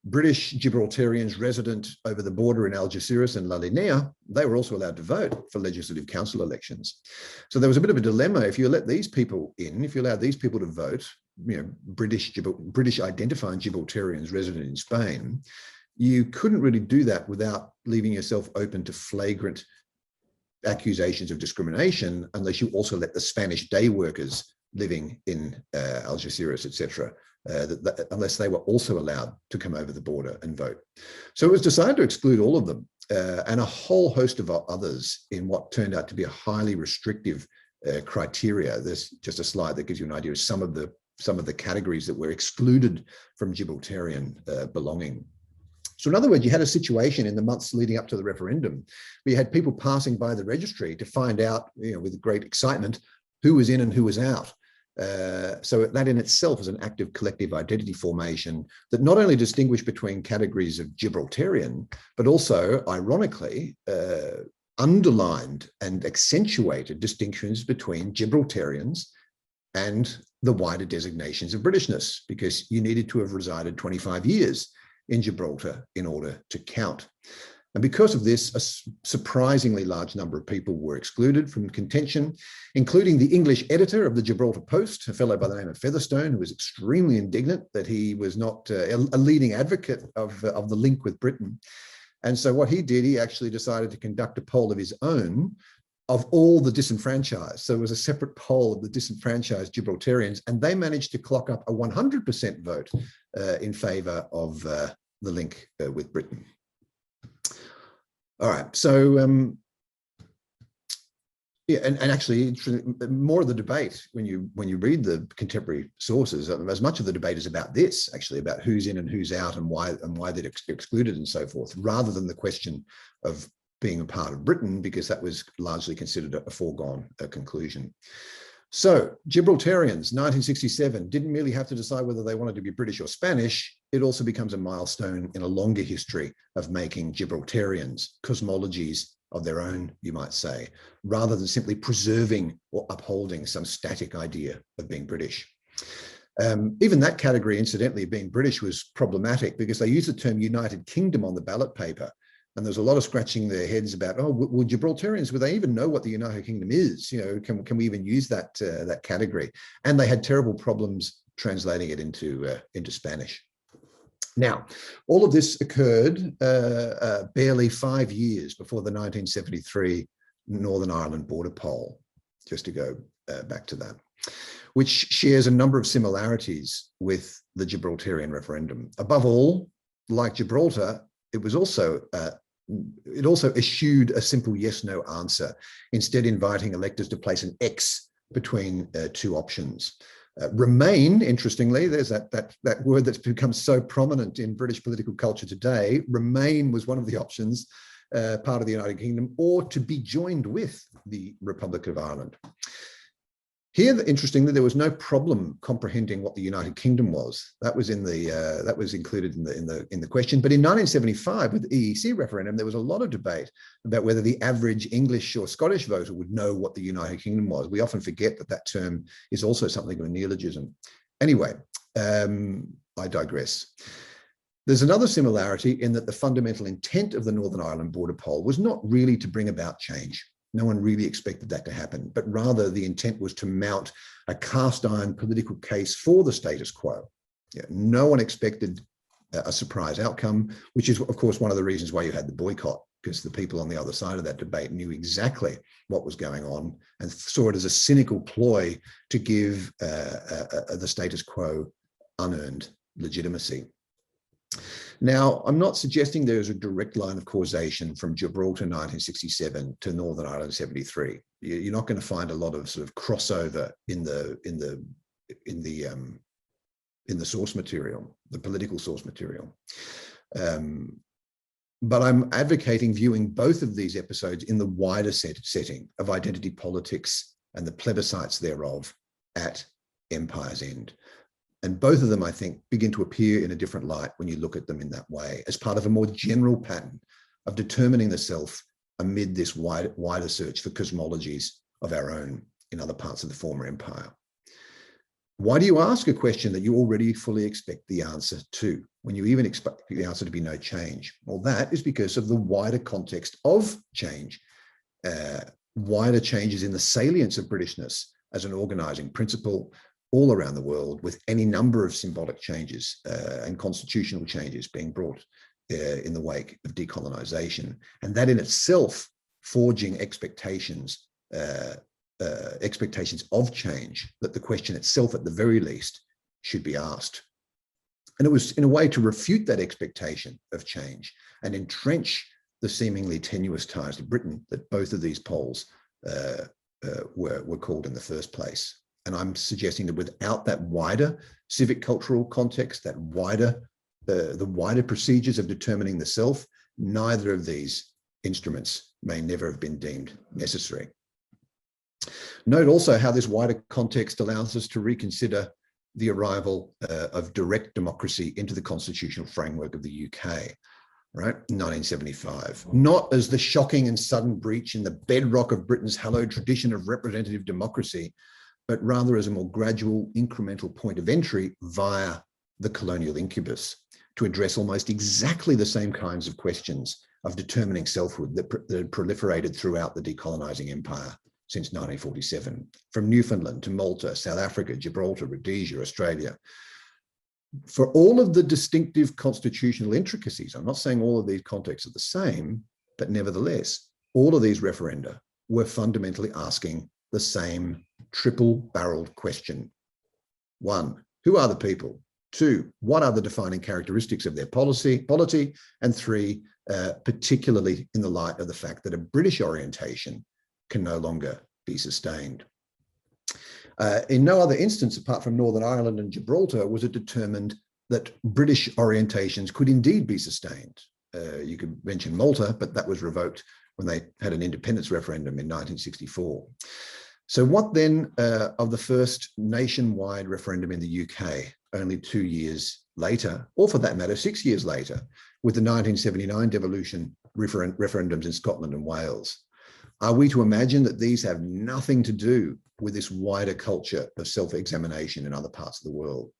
British Gibraltarians resident over the border in Algeciras and La Linea. They were also allowed to vote for Legislative Council elections. So there was a bit of a dilemma. If you let these people in, if you allowed these people to vote, British identifying Gibraltarians resident in Spain, you couldn't really do that without leaving yourself open to flagrant accusations of discrimination, unless you also let the Spanish day workers living in Algeciras, etc., unless they were also allowed to come over the border and vote. So it was decided to exclude all of them and a whole host of others in what turned out to be a highly restrictive criteria. There's just a slide that gives you an idea of some of the categories that were excluded from Gibraltarian belonging. So in other words, you had a situation in the months leading up to the referendum where you had people passing by the registry to find out, with great excitement, who was in and who was out. So that in itself is an act of collective identity formation that not only distinguished between categories of Gibraltarian, but also, ironically, underlined and accentuated distinctions between Gibraltarians and the wider designations of Britishness, because you needed to have resided 25 years in Gibraltar in order to count. And because of this, a surprisingly large number of people were excluded from contention, including the English editor of the Gibraltar Post, a fellow by the name of Featherstone, who was extremely indignant that he was not a leading advocate of the link with Britain. And so what he did, he actually decided to conduct a poll of his own of all the disenfranchised. So it was a separate poll of the disenfranchised Gibraltarians, and they managed to clock up a 100% vote in favour of the link with Britain. All right, so yeah, and actually, more of the debate when you read the contemporary sources, as much of the debate is about this, actually, about who's in and who's out and why they're excluded and so forth, rather than the question of being a part of Britain, because that was largely considered a foregone conclusion. So Gibraltarians, 1967, didn't merely have to decide whether they wanted to be British or Spanish. It also becomes a milestone in a longer history of making Gibraltarians cosmologies of their own, you might say, rather than simply preserving or upholding some static idea of being British. Even that category, incidentally, of being British was problematic because they used the term United Kingdom on the ballot paper. And there's a lot of scratching their heads about, oh, well, Gibraltarians, will they even know what the United Kingdom is? You know, can we even use that that category? And they had terrible problems translating it into Spanish. Now, all of this occurred barely 5 years before the 1973 Northern Ireland border poll, just to go back to that, which shares a number of similarities with the Gibraltarian referendum. Above all, like Gibraltar, it also eschewed a simple yes/no answer, instead inviting electors to place an X between two options. Remain, interestingly, there's that word that's become so prominent in British political culture today. Remain was one of the options, part of the United Kingdom, or to be joined with the Republic of Ireland. Here, interestingly, there was no problem comprehending what the United Kingdom was. That was that was included in the question. But in 1975, with the EEC referendum, there was a lot of debate about whether the average English or Scottish voter would know what the United Kingdom was. We often forget that that term is also something of a neologism. Anyway, I digress. There's another similarity in that the fundamental intent of the Northern Ireland border poll was not really to bring about change. No one really expected that to happen, but rather the intent was to mount a cast iron political case for the status quo. Yeah, no one expected a surprise outcome, which is, of course, one of the reasons why you had the boycott, because the people on the other side of that debate knew exactly what was going on and saw it as a cynical ploy to give the status quo unearned legitimacy. Now, I'm not suggesting there is a direct line of causation from Gibraltar 1967 to Northern Ireland 73. You're not going to find a lot of sort of crossover in the source material, the political source material. But I'm advocating viewing both of these episodes in the wider setting of identity politics and the plebiscites thereof at Empire's End. And both of them, I think, begin to appear in a different light when you look at them in that way, as part of a more general pattern of determining the self amid this wider search for cosmologies of our own in other parts of the former empire. Why do you ask a question that you already fully expect the answer to, when you even expect the answer to be no change? Well, that is because of the wider context of change, wider changes in the salience of Britishness as an organizing principle all around the world, with any number of symbolic changes and constitutional changes being brought in the wake of decolonization. And that in itself forging expectations of change, that the question itself, at the very least, should be asked. And it was in a way to refute that expectation of change and entrench the seemingly tenuous ties to Britain that both of these polls were called in the first place. And I'm suggesting that without that wider civic cultural context, that the wider procedures of determining the self, neither of these instruments may never have been deemed necessary. Note also how this wider context allows us to reconsider the arrival of direct democracy into the constitutional framework of the UK, right, 1975. Not as the shocking and sudden breach in the bedrock of Britain's hallowed tradition of representative democracy, but rather as a more gradual, incremental point of entry via the colonial incubus to address almost exactly the same kinds of questions of determining selfhood that had proliferated throughout the decolonizing empire since 1947, from Newfoundland to Malta, South Africa, Gibraltar, Rhodesia, Australia. For all of the distinctive constitutional intricacies, I'm not saying all of these contexts are the same, but nevertheless, all of these referenda were fundamentally asking the same triple-barreled question. 1, who are the people? 2, what are the defining characteristics of their polity? And 3, particularly in the light of the fact that a British orientation can no longer be sustained. In no other instance, apart from Northern Ireland and Gibraltar, was it determined that British orientations could indeed be sustained. You could mention Malta, but that was revoked when they had an independence referendum in 1964. So what then of the first nationwide referendum in the UK, only 2 years later, or for that matter, 6 years later, with the 1979 devolution referendums in Scotland and Wales? Are we to imagine that these have nothing to do with this wider culture of self-examination in other parts of the world?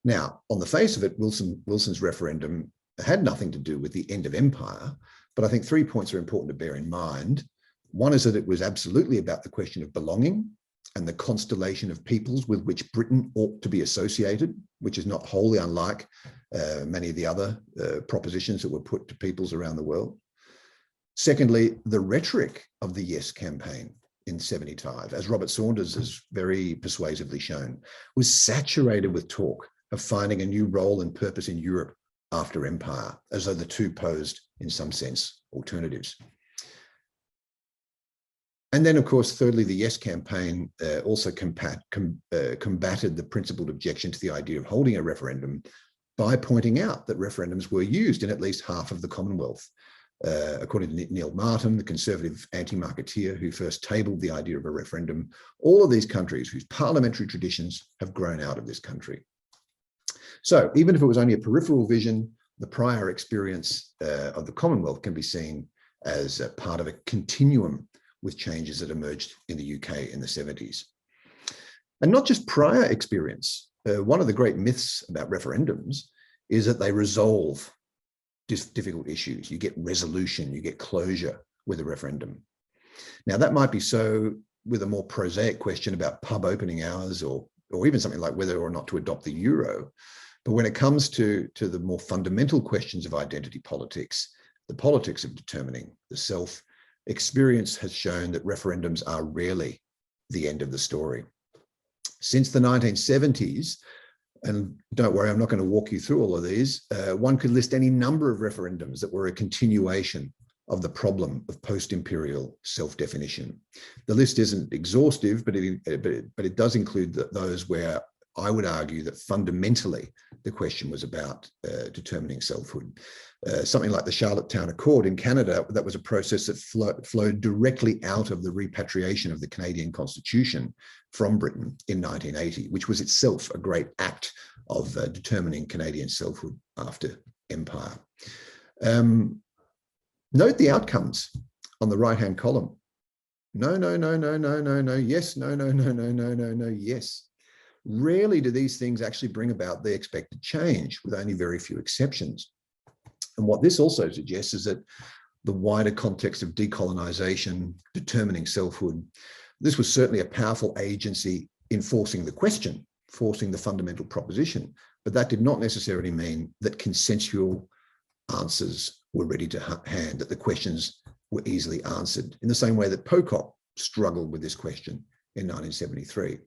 Now, on the face of it, Wilson's referendum had nothing to do with the end of empire, but I think 3 points are important to bear in mind. One is that it was absolutely about the question of belonging and the constellation of peoples with which Britain ought to be associated, which is not wholly unlike many of the other propositions that were put to peoples around the world. Secondly, the rhetoric of the Yes campaign in 75, as Robert Saunders has very persuasively shown, was saturated with talk of finding a new role and purpose in Europe after empire, as though the two posed, in some sense, alternatives. And then, of course, thirdly, the Yes campaign also combated the principled objection to the idea of holding a referendum by pointing out that referendums were used in at least half of the Commonwealth. According to Neil Martin, the conservative anti-marketeer who first tabled the idea of a referendum, all of these countries whose parliamentary traditions have grown out of this country. So even if it was only a peripheral vision, the prior experience of the Commonwealth can be seen as a part of a continuum with changes that emerged in the UK in the 70s. And not just prior experience. One of the great myths about referendums is that they resolve difficult issues. You get resolution, you get closure with a referendum. Now that might be so with a more prosaic question about pub opening hours or even something like whether or not to adopt the euro. But when it comes to the more fundamental questions of identity politics, the politics of determining the self, experience has shown that referendums are rarely the end of the story. Since the 1970s, and don't worry, I'm not going to walk you through all of these, one could list any number of referendums that were a continuation of the problem of post-imperial self-definition. The list isn't exhaustive, but it does include those where I would argue that fundamentally the question was about determining selfhood. Something like the Charlottetown Accord in Canada, that was a process that flowed directly out of the repatriation of the Canadian Constitution from Britain in 1980, which was itself a great act of determining Canadian selfhood after empire. Note the outcomes on the right-hand column. No, no, no, no, no, no, no, yes, no, no, no, no, no, no, no, yes. Rarely do these things actually bring about the expected change, with only very few exceptions. And what this also suggests is that the wider context of decolonization, determining selfhood, this was certainly a powerful agency in forcing the question, forcing the fundamental proposition, but that did not necessarily mean that consensual answers were ready to hand, that the questions were easily answered, in the same way that Pocock struggled with this question in 1973.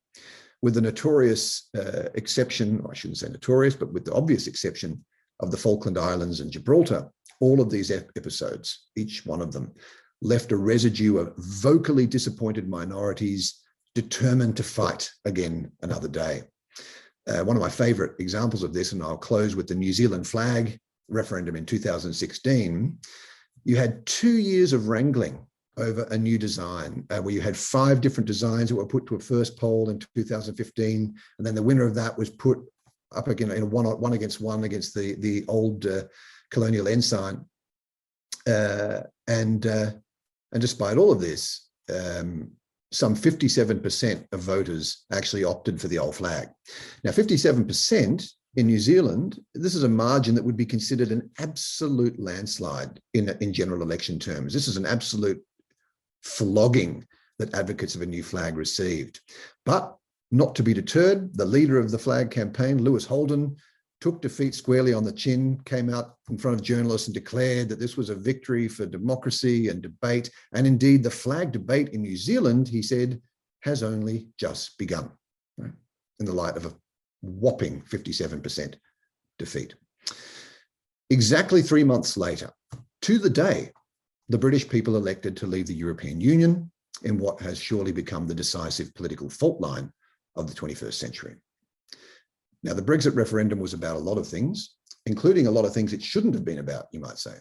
With the notorious exception, or I shouldn't say notorious, but with the obvious exception of the Falkland Islands and Gibraltar, all of these episodes, each one of them, left a residue of vocally disappointed minorities determined to fight again another day. One of my favorite examples of this, and I'll close with the New Zealand flag referendum in 2016, you had 2 years of wrangling over a new design, where you had 5 different designs that were put to a first poll in 2015, and then the winner of that was put up again in one against the old colonial ensign, and despite all of this, some 57% of voters actually opted for the old flag. Now, 57% In New Zealand, this is a margin that would be considered an absolute landslide in general election terms. This is an absolute flogging that advocates of a new flag received. But not to be deterred, the leader of the flag campaign, Lewis Holden, took defeat squarely on the chin, came out in front of journalists and declared that this was a victory for democracy and debate. And indeed, the flag debate in New Zealand, he said, has only just begun, right, in the light of a whopping 57% defeat. Exactly 3 months later, to the day, the British people elected to leave the European Union in what has surely become the decisive political fault line of the 21st century. Now, the Brexit referendum was about a lot of things, including a lot of things it shouldn't have been about, you might say,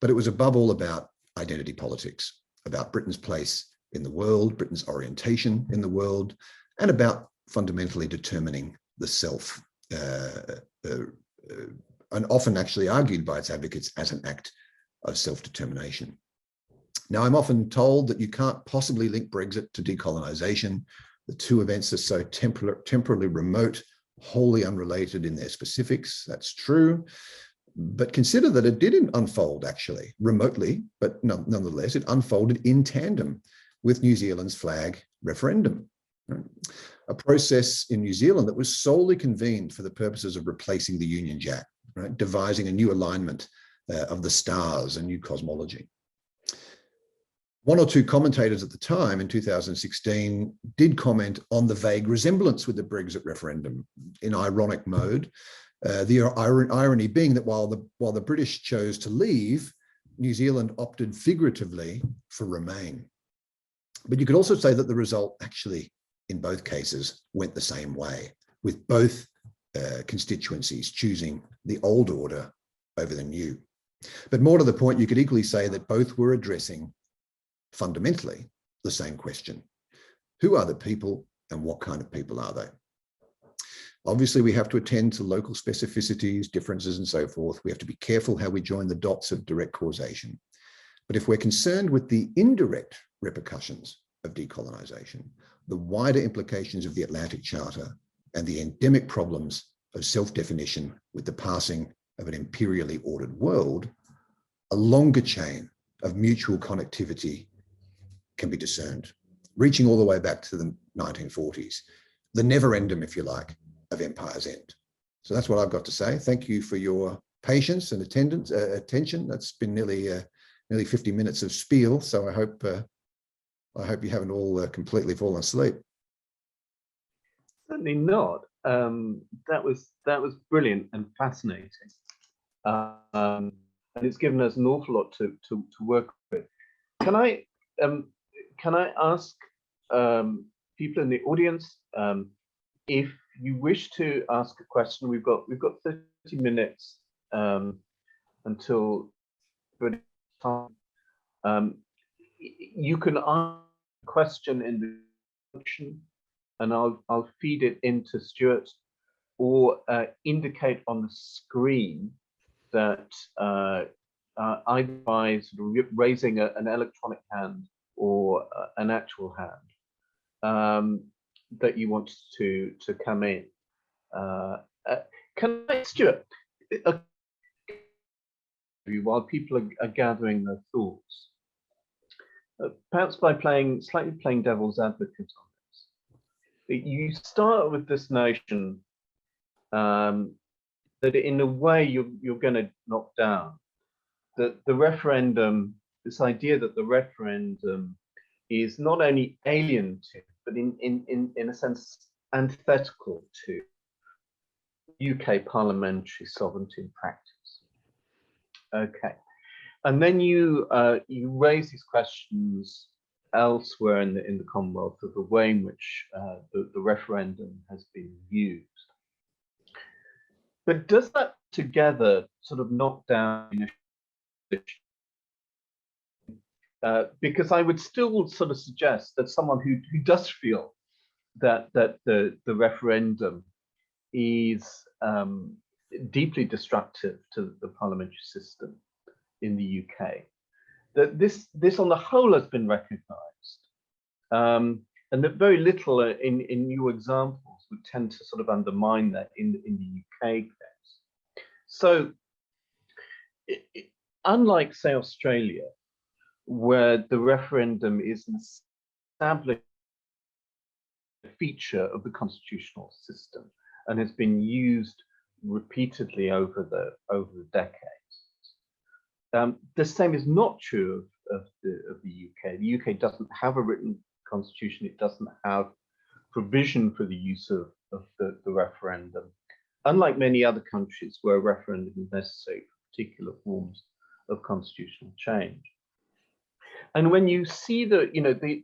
but it was above all about identity politics, about Britain's place in the world, Britain's orientation in the world, and about fundamentally determining the self, and often actually argued by its advocates as an act of self-determination. Now, I'm often told that you can't possibly link Brexit to decolonisation. The two events are so temporally remote, wholly unrelated in their specifics. That's true. But consider that it didn't unfold actually remotely, but nonetheless, it unfolded in tandem with New Zealand's flag referendum. Right? A process in New Zealand that was solely convened for the purposes of replacing the Union Jack, right? Devising a new alignment of the stars, a new cosmology. One or two commentators at the time in 2016 did comment on the vague resemblance with the Brexit referendum in ironic mode. The irony being that while the British chose to leave, New Zealand opted figuratively for remain. But you could also say that the result actually, in both cases, went the same way, with both constituencies choosing the old order over the new. But more to the point, you could equally say that both were addressing fundamentally the same question. Who are the people and what kind of people are they? Obviously, we have to attend to local specificities, differences, and so forth. We have to be careful how we join the dots of direct causation. But if we're concerned with the indirect repercussions of decolonisation, the wider implications of the Atlantic Charter, and the endemic problems of self-definition with the passing of an imperially ordered world, a longer chain of mutual connectivity can be discerned, reaching all the way back to the 1940s, the never-endum, if you like, of Empire's End. So that's what I've got to say. Thank you for your patience and attention. That's been nearly 50 minutes of spiel, so I hope you haven't all completely fallen asleep. Certainly not. That was brilliant and fascinating, and it's given us an awful lot to work with. Can I ask people in the audience if you wish to ask a question? We've got 30 minutes until time. You can ask a question in the function, and I'll feed it into Stuart, or indicate on the screen that either by sort of raising an electronic hand or an actual hand that you want to come in. Can I, Stuart, while people are gathering their thoughts, perhaps by slightly playing devil's advocate on this, you start with this notion that in a way you're going to knock down, that the referendum, this idea that the referendum is not only alien to, but in a sense antithetical to UK parliamentary sovereignty in practice. Okay, and then you raise these questions elsewhere in the Commonwealth of the way in which the referendum has been used. But does that together sort of knock down? Because I would still sort of suggest that someone who does feel that the referendum is deeply destructive to the parliamentary system in the UK, that this on the whole has been recognised, and that very little in your examples would tend to sort of undermine that in the UK case. So, unlike, say, Australia, where the referendum is an established feature of the constitutional system and has been used repeatedly over the decades. The same is not true of the UK. The UK doesn't have a written constitution. It doesn't have provision for the use of the referendum, unlike many other countries where a referendum is necessary for particular forms of constitutional change. And when you see the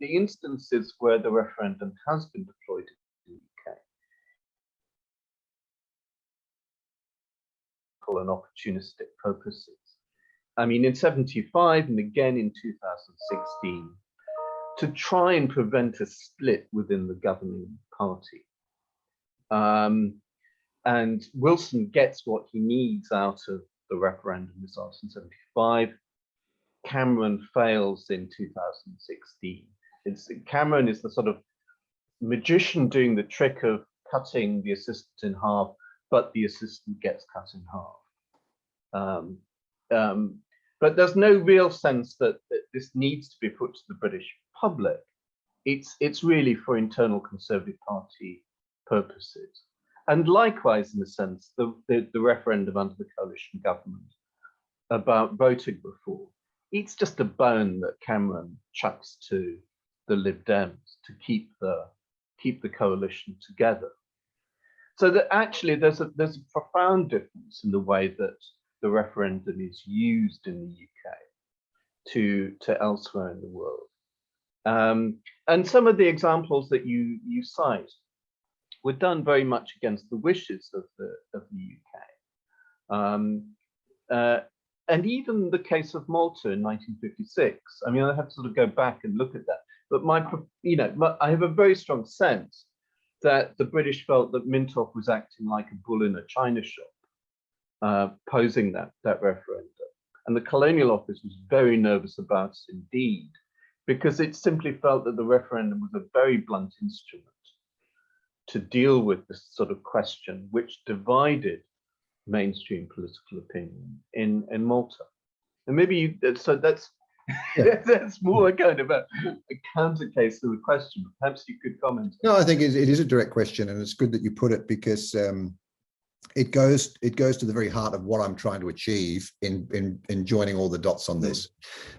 instances where the referendum has been deployed in the UK, and opportunistic purposes. I mean, in 75 and again in 2016, to try and prevent a split within the governing party. And Wilson gets what he needs out of the referendum results in 75. Cameron fails in 2016. Cameron is the sort of magician doing the trick of cutting the assistant in half, but the assistant gets cut in half. But there's no real sense that this needs to be put to the British public. It's really for internal Conservative Party purposes. And likewise, in a sense, the referendum under the coalition government about voting reform, it's just a bone that Cameron chucks to the Lib Dems to keep the coalition together. So that actually there's a profound difference in the way that the referendum is used in the UK to elsewhere in the world. And some of the examples that you cite were done very much against the wishes of the UK. And even the case of Malta in 1956. I mean, I have to sort of go back and look at that. But I have a very strong sense that the British felt that Mintoff was acting like a bull in a china shop, posing that referendum. And the Colonial Office was very nervous about it indeed, because it simply felt that the referendum was a very blunt instrument to deal with this sort of question which divided mainstream political opinion in Malta. And maybe so that's that's more kind of a counter case to the question. Perhaps you could comment. No, I think it is a direct question, and it's good that you put it, because it goes to the very heart of what I'm trying to achieve in joining all the dots on this.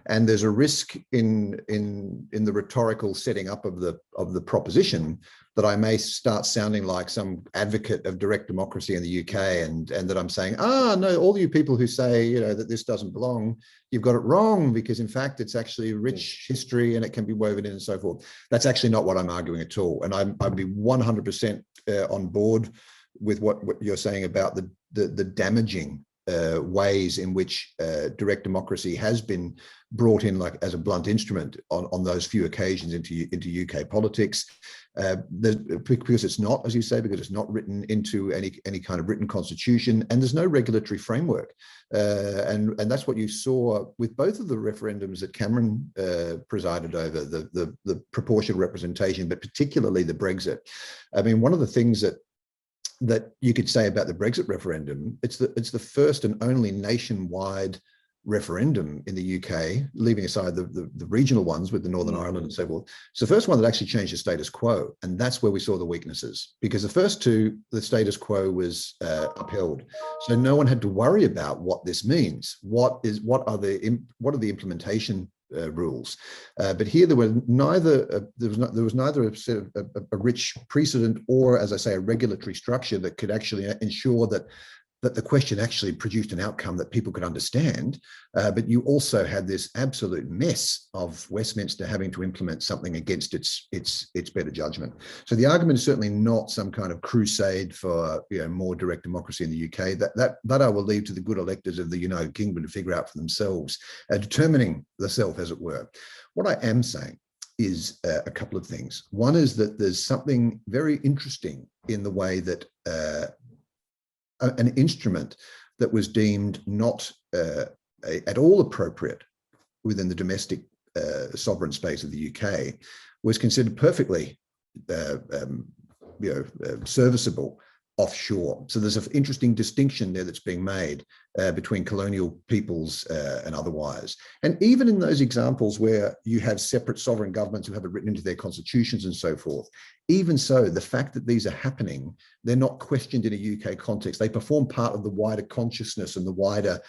And there's a risk in the rhetorical setting up of the proposition that I may start sounding like some advocate of direct democracy in the UK, and that I'm saying, no, all you people who say that this doesn't belong, you've got it wrong, because in fact it's actually a rich history and it can be woven in and so forth. That's actually not what I'm arguing at all, and I'd be 100% on board with what you're saying about the damaging ways in which direct democracy has been brought in, like as a blunt instrument on those few occasions into UK politics, because it's not, as you say, because it's not written into any kind of written constitution, and there's no regulatory framework, and that's what you saw with both of the referendums that Cameron presided over, the proportional representation, but particularly the Brexit. I mean, one of the things that you could say about the Brexit referendum, it's the first and only nationwide referendum in the UK, leaving aside the regional ones with the Northern Ireland and so forth. It's the first one that actually changed the status quo, and that's where we saw the weaknesses, because the first two, the status quo was upheld, so no one had to worry about what this means. What are the implementation rules? But here there was neither a rich precedent or, as I say, a regulatory structure that could actually ensure that the question actually produced an outcome that people could understand. But you also had this absolute mess of Westminster having to implement something against its better judgment. So the argument is certainly not some kind of crusade for more direct democracy in the UK. That I will leave to the good electors of the United Kingdom to figure out for themselves, determining the self, as it were. What I am saying is a couple of things. One is that there's something very interesting in the way that an instrument that was deemed not at all appropriate within the domestic sovereign space of the UK was considered perfectly serviceable offshore. So there's an interesting distinction there that's being made between colonial peoples and otherwise. And even in those examples where you have separate sovereign governments who have it written into their constitutions and so forth, even so, the fact that these are happening, they're not questioned in a UK context. They perform part of the wider consciousness and the wider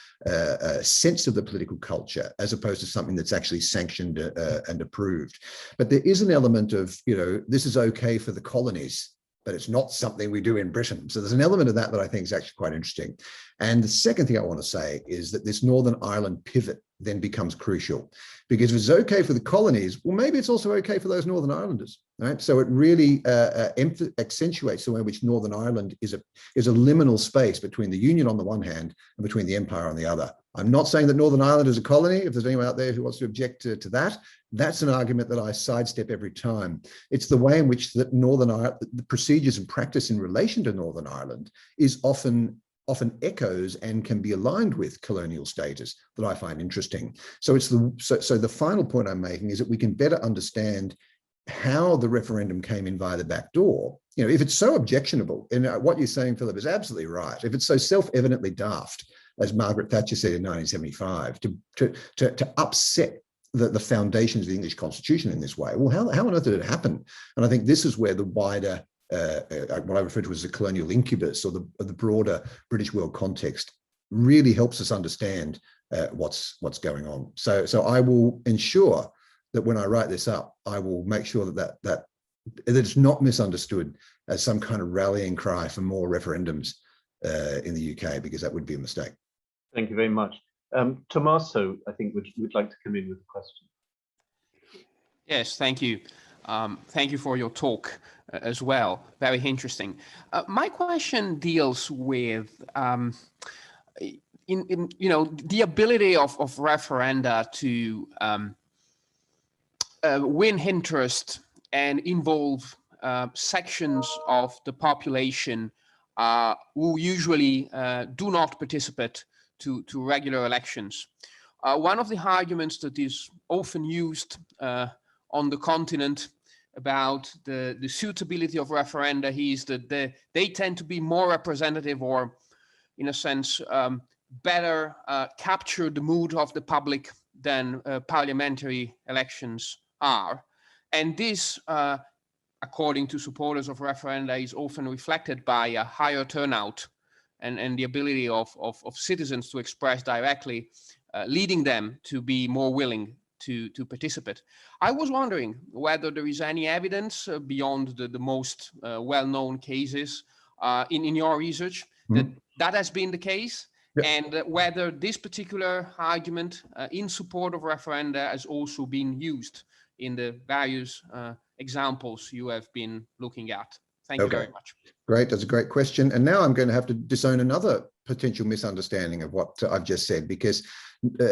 sense of the political culture, as opposed to something that's actually sanctioned and approved. But there is an element of, this is okay for the colonies, but it's not something we do in Britain. So there's an element of that I think is actually quite interesting. And the second thing I want to say is that this Northern Ireland pivot then becomes crucial, because if it's okay for the colonies, well, maybe it's also okay for those Northern Irelanders, right? So it really accentuates the way in which Northern Ireland is a liminal space between the Union on the one hand and between the Empire on the other. I'm not saying that Northern Ireland is a colony. If there's anyone out there who wants to object to that, that's an argument that I sidestep every time. It's the way in which that Northern Ireland, the procedures and practice in relation to Northern Ireland is often echoes and can be aligned with colonial status that I find interesting. So it's the final point I'm making is that we can better understand how the referendum came in via the back door. If it's so objectionable, and what you're saying, Philip, is absolutely right. If it's so self-evidently daft, as Margaret Thatcher said in 1975, to upset the foundations of the English Constitution in this way, well, how on earth did it happen? And I think this is where the wider what I refer to as the colonial incubus, or the broader British world context, really helps us understand what's going on. So I will ensure that when I write this up, I will make sure that it's not misunderstood as some kind of rallying cry for more referendums in the UK, because that would be a mistake. Thank you very much. Tommaso, I think, would like to come in with a question. Yes, thank you. Thank you for your talk as well. Very interesting. My question deals with the ability of referenda to win interest and involve sections of the population who usually do not participate to regular elections. One of the arguments that is often used on the continent about the suitability of referenda is that they tend to be more representative, or in a sense better capture the mood of the public than parliamentary elections are. And this, according to supporters of referenda, is often reflected by a higher turnout and the ability of citizens to express directly, leading them to be more willing to participate. I was wondering whether there is any evidence beyond the most well-known cases in your research that has been the case, and whether this particular argument in support of referenda has also been used in the various examples you have been looking at. Thank you very much. Great, that's a great question. And now I'm going to have to disown another potential misunderstanding of what I've just said, because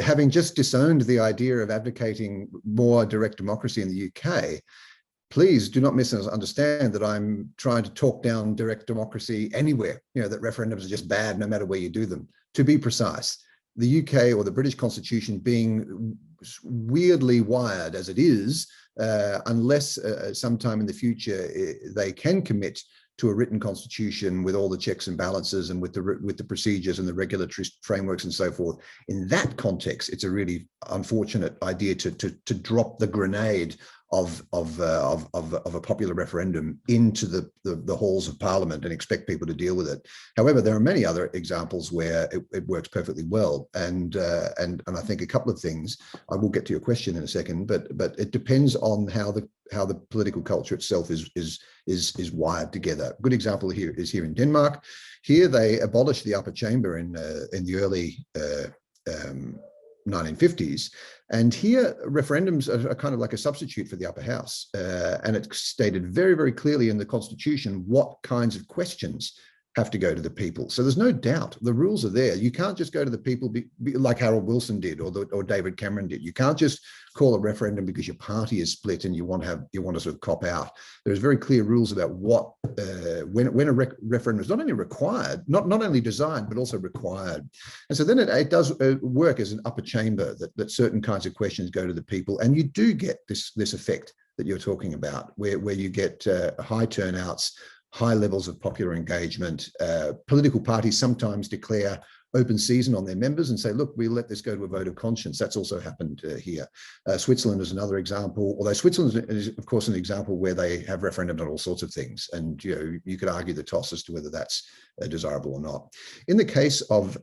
having just disowned the idea of advocating more direct democracy in the UK, please do not misunderstand that I'm trying to talk down direct democracy anywhere, that referendums are just bad no matter where you do them. To be precise, the UK or the British Constitution being weirdly wired as it is, unless sometime in the future they can commit to a written constitution with all the checks and balances and with the procedures and the regulatory frameworks and so forth. In that context, it's a really unfortunate idea to drop the grenade of a popular referendum into the halls of Parliament and expect people to deal with it. However, there are many other examples where it works perfectly well, and I think a couple of things. I will get to your question in a second, but it depends on how the political culture itself is wired together. A good example here is here in Denmark. Here they abolished the upper chamber in the early 1950s, and here referendums are kind of like a substitute for the upper house, and it's stated very, very clearly in the constitution what kinds of questions have to go to the people. So there's no doubt the rules are there. You can't just go to the people like Harold Wilson did or David Cameron did. You can't just call a referendum because your party is split and you want to sort of cop out. There's very clear rules about what when a referendum is not only required, not only designed but also required. And so then it does work as an upper chamber that certain kinds of questions go to the people, and you do get this effect that you're talking about, where you get high turnouts high levels of popular engagement. Political parties sometimes declare open season on their members and say, look, we'll let this go to a vote of conscience. That's also happened here. Switzerland is another example, although Switzerland is, of course, an example where they have referendums on all sorts of things. And you could argue the toss as to whether that's desirable or not. In the case of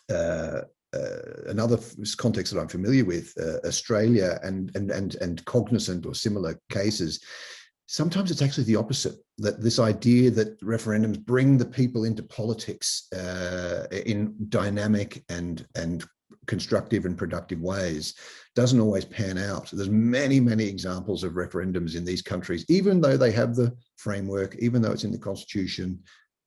another context that I'm familiar with, Australia and cognizant or similar cases, sometimes it's actually the opposite, that this idea that referendums bring the people into politics in dynamic and constructive and productive ways doesn't always pan out. There's many, many examples of referendums in these countries, even though they have the framework, even though it's in the constitution,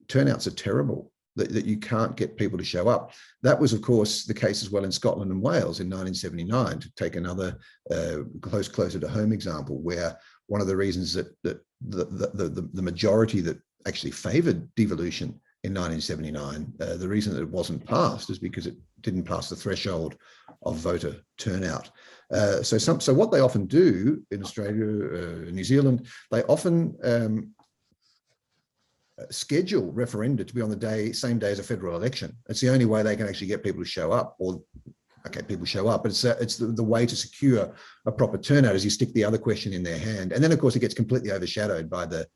turnouts are terrible, that you can't get people to show up. That was, of course, the case as well in Scotland and Wales in 1979, to take another closer to home example, where one of the reasons that the majority that actually favoured devolution in 1979, the reason that it wasn't passed is because it didn't pass the threshold of voter turnout. So what they often do in Australia, New Zealand, they often schedule referenda to be on the same day as a federal election. It's the only way they can actually get people to show up, or okay, people show up, but it's the way to secure a proper turnout is you stick the other question in their hand. And then, of course, it gets completely overshadowed by the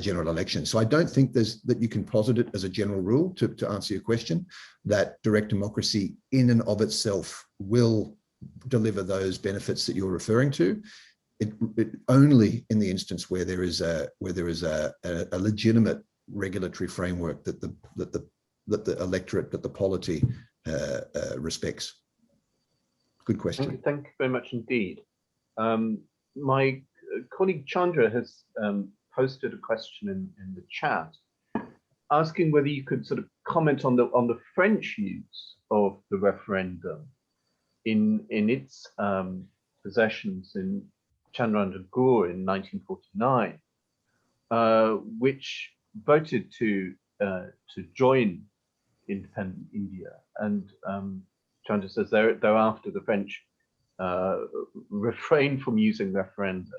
general election. So I don't think that you can posit it as a general rule to answer your question, that direct democracy in and of itself will deliver those benefits that you're referring to. It only in the instance where there is a legitimate regulatory framework that the electorate, that the polity respects. Good question. Thank you very much indeed. My colleague Chandra has posted a question in the chat, asking whether you could sort of comment on the French use of the referendum in its possessions in Chandranagar in 1949, which voted to join independent India, and Chandra says thereafter the French refrained from using referenda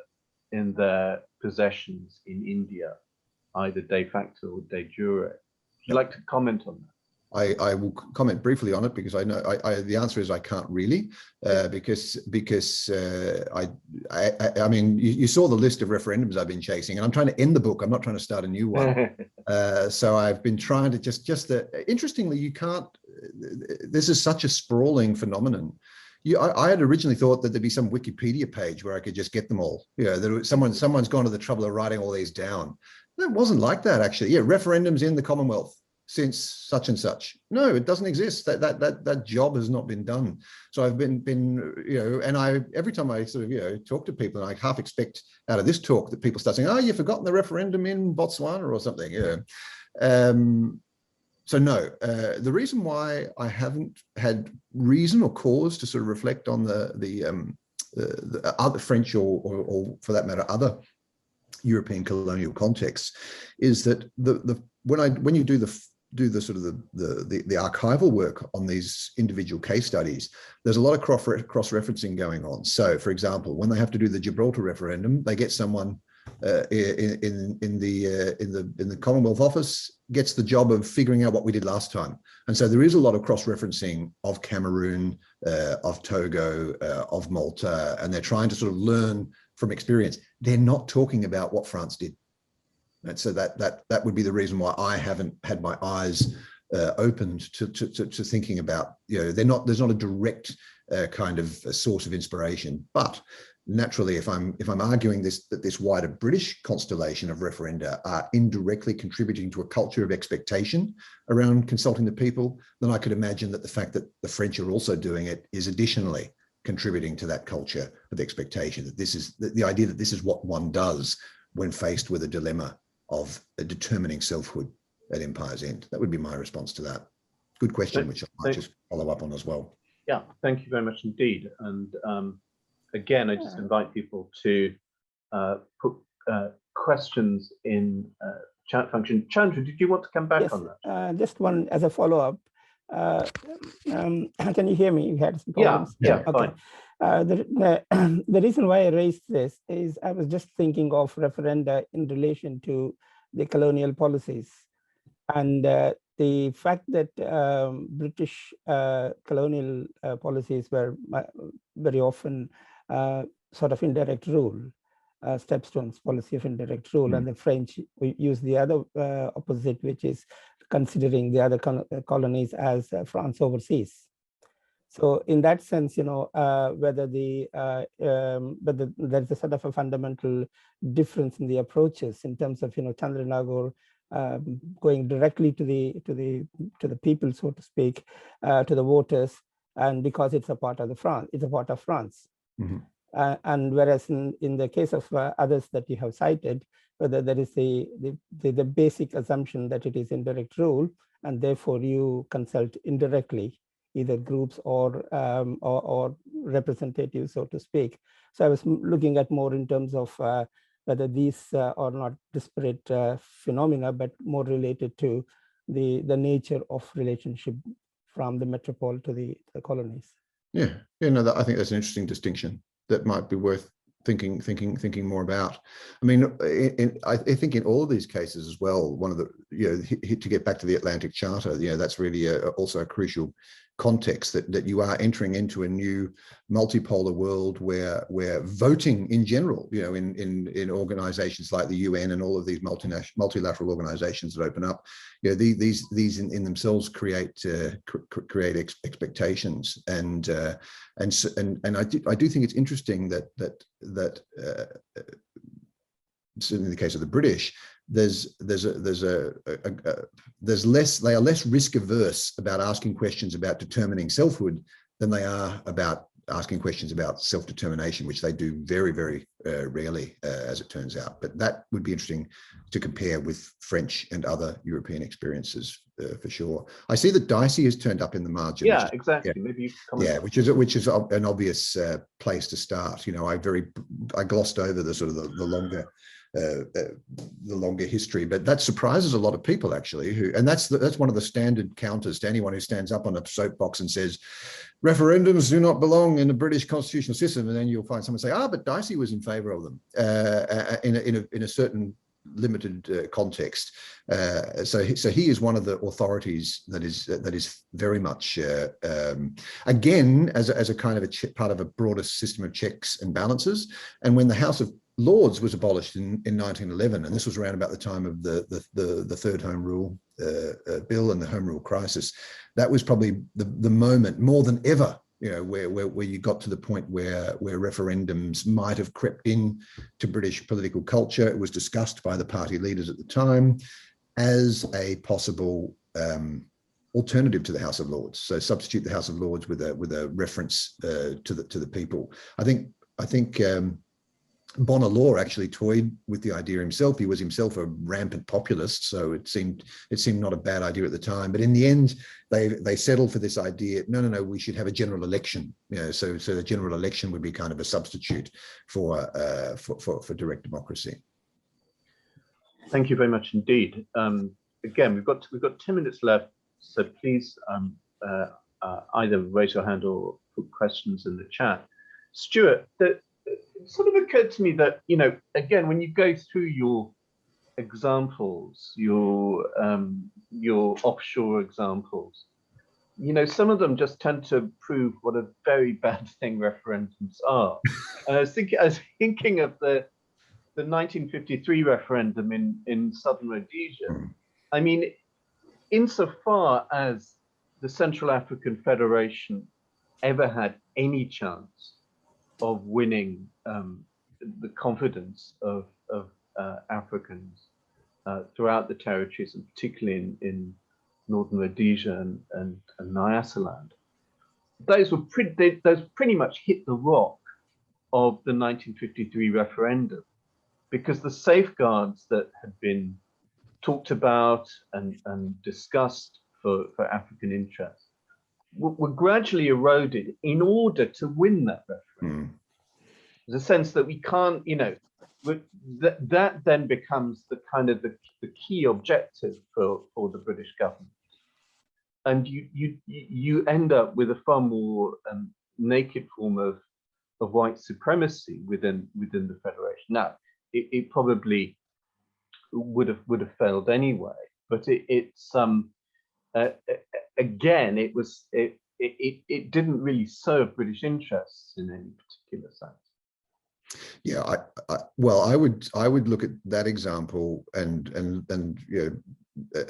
in their possessions in India, either de facto or de jure. Would you like to comment on that? I will comment briefly on it, because I know the answer is I can't really, because I mean, you saw the list of referendums I've been chasing, and I'm trying to end the book. I'm not trying to start a new one. So I've been trying to interestingly, you can't. This is such a sprawling phenomenon. I had originally thought that there'd be some Wikipedia page where I could just get them all. Someone's gone to the trouble of writing all these down. It wasn't like that, actually. Yeah, referendums in the Commonwealth since such and such. No, it doesn't exist. That job has not been done. So I've been and every time I sort of talk to people, and I half expect out of this talk that people start saying, "Oh, you've forgotten the referendum in Botswana or something." So no, the reason why I haven't had reason or cause to sort of reflect on the other French or for that matter other European colonial contexts is that when you do the sort of the archival work on these individual case studies, there's a lot of cross-referencing going on. So, for example, when they have to do the Gibraltar referendum, they get someone in the Commonwealth Office gets the job of figuring out what we did last time. And so there is a lot of cross-referencing of Cameroon, of Togo, of Malta, and they're trying to sort of learn from experience. They're not talking about what France did. And so that would be the reason why I haven't had my eyes opened to thinking about, there's not a direct kind of a source of inspiration. But naturally, if I'm arguing that this wider British constellation of referenda are indirectly contributing to a culture of expectation around consulting the people, then I could imagine that the fact that the French are also doing it is additionally contributing to that culture of expectation, that this is the idea that this is what one does when faced with a dilemma of determining selfhood at empire's end. That would be my response to that. Good question, which I might just follow up on as well. Yeah, thank you very much indeed. And again, I just invite people to put questions in chat function. Chandra, did you want to come back on that? Just one as a follow-up. Can you hear me? You had some problems. Yeah, okay. The reason why I raised this is I was just thinking of referenda in relation to the colonial policies, and the fact that British colonial policies were very often sort of indirect rule, Stepstone's policy of indirect rule, and the French use the other opposite, which is considering the other colonies as France overseas. So in that sense, whether there's a sort of a fundamental difference in the approaches in terms of Chandranagore going directly to the people, so to speak, to the voters, and because it's a part of France. Mm-hmm. And whereas in the case of others that you have cited, whether there is the basic assumption that it is indirect rule, and therefore you consult indirectly either groups or representatives, so to speak. So I was looking at more in terms of whether these are not disparate phenomena, but more related to the nature of relationship from the metropole to the colonies. Yeah, no, I think that's an interesting distinction that might be worth thinking more about. I mean, I think in all of these cases as well, one of the, to get back to the Atlantic Charter, that's really also a crucial context that you are entering into a new multipolar world where voting in general, in organizations like the UN and all of these multilateral organizations that open up, these in themselves create expectations, and I do think it's interesting that certainly in the case of the British, they are less risk averse about asking questions about determining selfhood than they are about asking questions about self-determination, which they do very, very rarely, as it turns out. But that would be interesting to compare with French and other European experiences for sure. I see that Dicey has turned up in the margin. Yeah, exactly. Yeah. Maybe you come which is an obvious place to start. I glossed over the sort of the longer history, but that surprises a lot of people actually. And that's one of the standard counters to anyone who stands up on a soapbox and says referendums do not belong in the British constitutional system, and then you'll find someone say, but Dicey was in favour of them in a certain limited context. So he is one of the authorities that is very much again as a kind of part of a broader system of checks and balances. And when the House of Lords was abolished in 1911, and this was around about the time of the third Home Rule bill and the Home Rule crisis, that was probably the moment more than ever, where you got to the point where referendums might have crept in to British political culture. It was discussed by the party leaders at the time as a possible alternative to the House of Lords. So substitute the House of Lords with a reference to the people. I think Bonner Law actually toyed with the idea himself. He was himself a rampant populist, so it seemed not a bad idea at the time. But in the end, they settled for this idea. No, we should have a general election. So the general election would be kind of a substitute for direct democracy. Thank you very much indeed. Again, we've got 10 minutes left, so please either raise your hand or put questions in the chat. Stuart, it sort of occurred to me that, again, when you go through your examples, your offshore examples, some of them just tend to prove what a very bad thing referendums are. And I was thinking of the 1953 referendum in southern Rhodesia. I mean, insofar as the Central African Federation ever had any chance of winning the confidence of Africans throughout the territories, and particularly in northern Rhodesia and Nyasaland, those pretty much hit the rock of the 1953 referendum, because the safeguards that had been talked about and discussed for African interests were gradually eroded in order to win that referendum. There's a sense that we can't, that then becomes the kind of the key objective for the British government, and you end up with a far more naked form of of white supremacy within the federation. Now, it probably would have failed anyway, but it's again, it didn't really serve British interests in any particular sense. Yeah, well, I would look at that example and you know,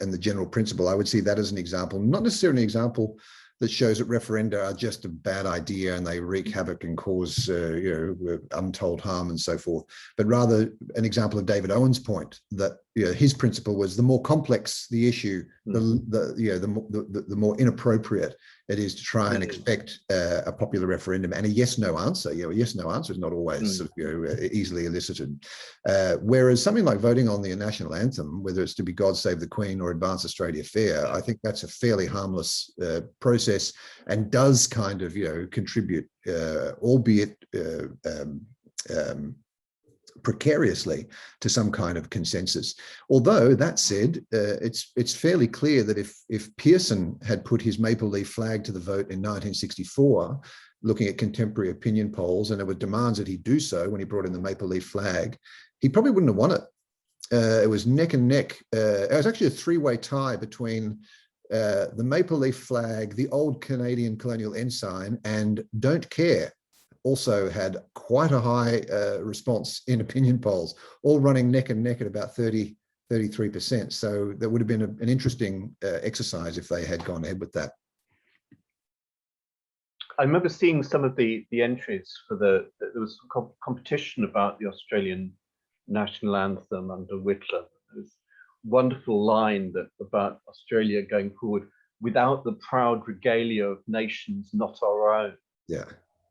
and the general principle. I would see that as an example, not necessarily an example that shows that referenda are just a bad idea and they wreak havoc and cause you know, untold harm and so forth, but rather an example of David Owen's point that, you know, his principle was the more complex the issue, the more inappropriate it is to try and expect a popular referendum and a yes/no answer. You know, a yes/no answer is not always you know, easily elicited. Whereas something like voting on the national anthem, whether it's to be God Save the Queen or Advance Australia Fair, I think that's a fairly harmless process and does kind of, you know, contribute, albeit precariously, to some kind of consensus. Although that said, it's fairly clear that if Pearson had put his maple leaf flag to the vote in 1964, looking at contemporary opinion polls, and there were demands that he do so when he brought in the maple leaf flag, he probably wouldn't have won it. It was neck and neck. It was actually a three-way tie between the maple leaf flag, the old Canadian colonial ensign, and Don't Care. Also had quite a high response in opinion polls, all running neck and neck at about 33%. So that would have been an interesting exercise if they had gone ahead with that. I remember seeing some of the entries for there was competition about the Australian national anthem under Whitlam. There's a wonderful line about Australia going forward without the proud regalia of nations not our own. Yeah.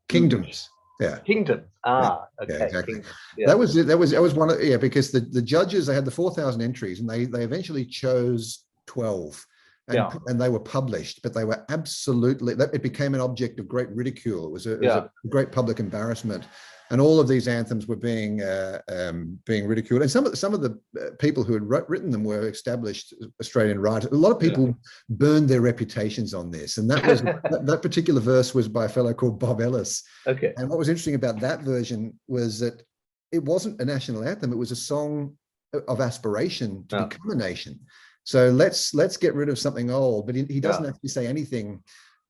Kingdoms. Yeah. Kingdoms. Ah, okay. Yeah, exactly. Kingdoms. Yeah. That was one of, yeah, because the judges, they had the 4,000 entries and they eventually chose 12 and they were published, but they were absolutely, it became an object of great ridicule. It was a great public embarrassment. And all of these anthems were being ridiculed. And some of the people who had written them were established Australian writers. A lot of people burned their reputations on this. And that was that particular verse was by a fellow called Bob Ellis. Okay. And what was interesting about that version was that it wasn't a national anthem. It was a song of aspiration to become a nation. So let's get rid of something old. But he doesn't actually say anything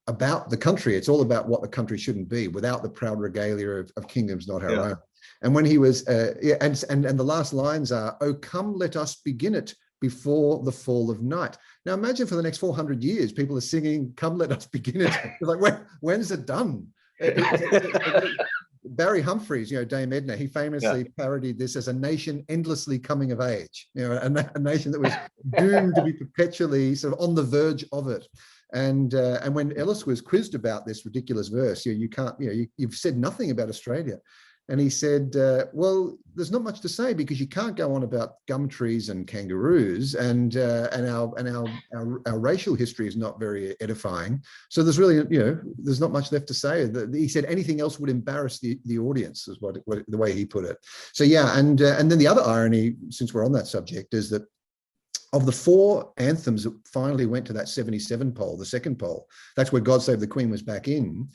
about the country. It's all about what the country shouldn't be, without the proud regalia of kingdoms not our own. And when he was, and the last lines are, "Oh, come, let us begin it before the fall of night." Now imagine for the next 400 years, people are singing, "Come, let us begin it." Like, when's it done? Barry Humphries, you know, Dame Edna, he famously parodied this as a nation endlessly coming of age, you know, a nation that was doomed to be perpetually sort of on the verge of it. And when Ellis was quizzed about this ridiculous verse, you can't, you've said nothing about Australia. And he said, well, there's not much to say because you can't go on about gum trees and kangaroos, and our racial history is not very edifying. So there's really, there's not much left to say. He said anything else would embarrass the audience, is what the way he put it. So yeah, and then the other irony, since we're on that subject, is that of the 4 anthems that finally went to that 77 poll, the second poll, that's where God Save the Queen was back in.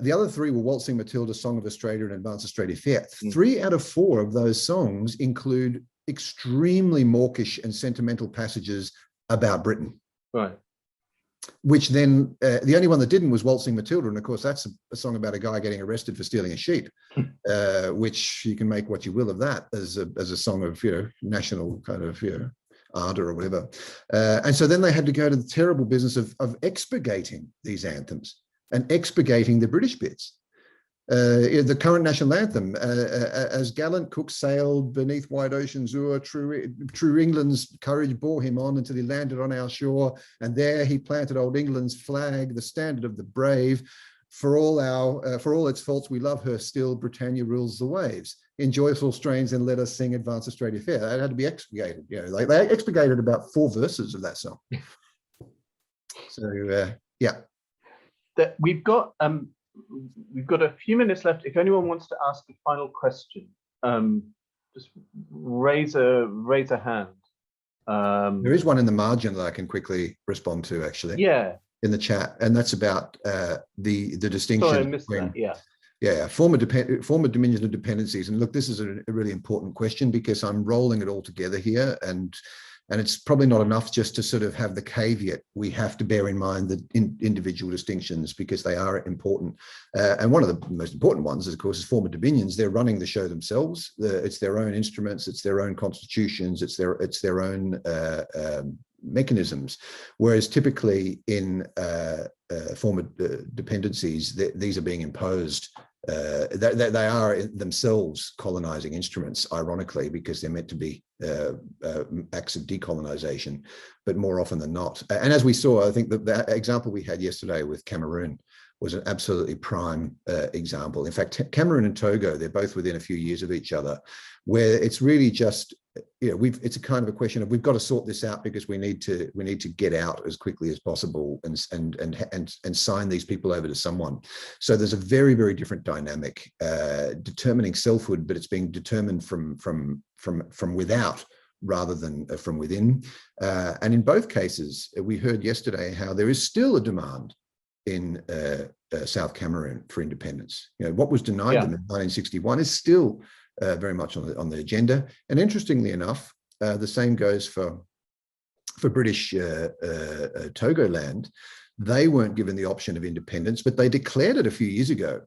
The other 3 were Waltzing Matilda, Song of Australia, and Advance Australia Fair. 3 out of 4 of those songs include extremely mawkish and sentimental passages about Britain. Right. Which then, the only one that didn't was Waltzing Matilda. And of course, that's a song about a guy getting arrested for stealing a sheep, which you can make what you will of that as a song of, national kind of, ardor or whatever. And so then they had to go to the terrible business of expurgating these anthems and expurgating the British bits. The current national anthem, as gallant Cook sailed beneath wide ocean's o'er, true England's courage bore him on until he landed on our shore, and there he planted old England's flag, the standard of the brave. For all its faults, we love her still. Britannia rules the waves. In joyful strains, and let us sing Advance Australia Fair. That had to be expurgated. They expurgated about 4 verses of that song. So yeah. We've got a few minutes left. If anyone wants to ask a final question, just raise a hand. There is one in the margin that I can quickly respond to, actually. Yeah. In the chat, and that's about the distinction. Sorry, I missed that. Yeah, former dominions and dependencies. And look, this is a really important question because I'm rolling it all together here, and it's probably not enough just to sort of have the caveat. We have to bear in mind the individual distinctions because they are important. And one of the most important ones, of course, is former dominions. They're running the show themselves. It's their own instruments, it's their own constitutions, it's their own mechanisms. Whereas typically in former dependencies, these are being imposed. They are themselves colonizing instruments, ironically, because they're meant to be acts of decolonization, but more often than not. And as we saw, I think the example we had yesterday with Cameroon was an absolutely prime example. In fact, Cameroon and Togo, they're both within a few years of each other, where it's really just, it's a kind of a question of we've got to sort this out because we need to get out as quickly as possible and sign these people over to someone. So there's a very, very different dynamic determining selfhood, but it's being determined from without rather than from within. And in both cases, we heard yesterday how there is still a demand in South Cameroon for independence. What was denied them in 1961 is still very much on the agenda. And interestingly enough, the same goes for British Togoland. They weren't given the option of independence, but they declared it a few years ago.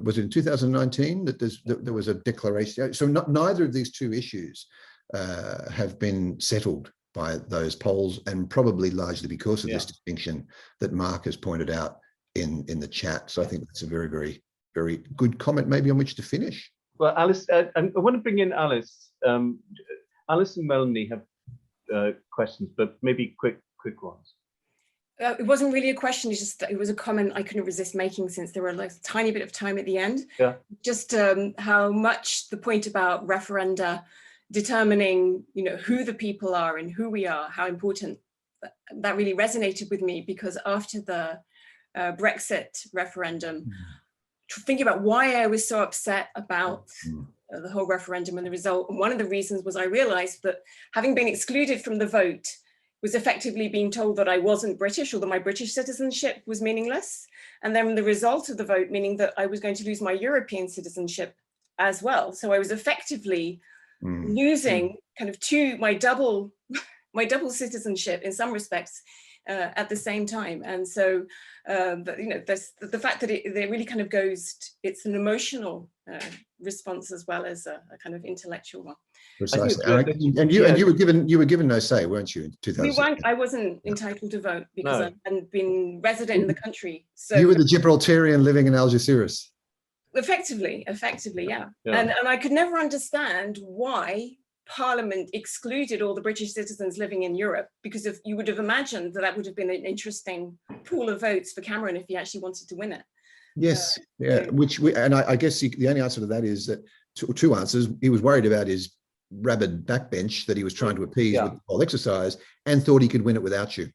Was it in 2019 that there was a declaration? So neither of these two issues have been settled by those polls, and probably largely because of this distinction that Mark has pointed out in the chat. So I think that's a very, very, very good comment, maybe on which to finish. Well, Alice, I want to bring in Alice. Alice and Melanie have questions, but maybe quick ones. It wasn't really a question, it's just it was a comment I couldn't resist making since there were like a tiny bit of time at the end. Yeah. Just how much the point about referenda determining, who the people are and who we are, how important that really resonated with me, because after the Brexit referendum, thinking about why I was so upset about the whole referendum and the result. And one of the reasons was I realized that having been excluded from the vote was effectively being told that I wasn't British, or that my British citizenship was meaningless. And then the result of the vote, meaning that I was going to lose my European citizenship as well. So I was effectively losing kind of my double citizenship in some respects at the same time. And so, the fact that it really kind of goes, it's an emotional response as well as a kind of intellectual one. Precisely. And you were given no say, weren't you, in 2000? I wasn't entitled to vote because I hadn't been resident in the country. So you were the Gibraltarian living in Algeciras. Effectively, yeah. And I could never understand why Parliament excluded all the British citizens living in Europe, because if you would have imagined that would have been an interesting pool of votes for Cameron if he actually wanted to win it. Yes, I guess the only answer to that is that two answers. He was worried about his rabid backbench that he was trying to appease with the whole exercise, and thought he could win it without you,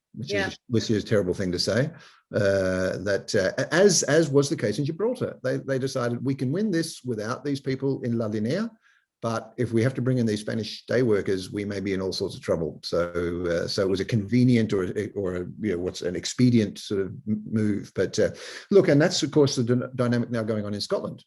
which is a terrible thing to say. As was the case in Gibraltar, they decided we can win this without these people in La Linea, but if we have to bring in these Spanish day workers, we may be in all sorts of trouble. So it was a convenient or what's an expedient sort of move. But look, and that's of course the dynamic now going on in Scotland.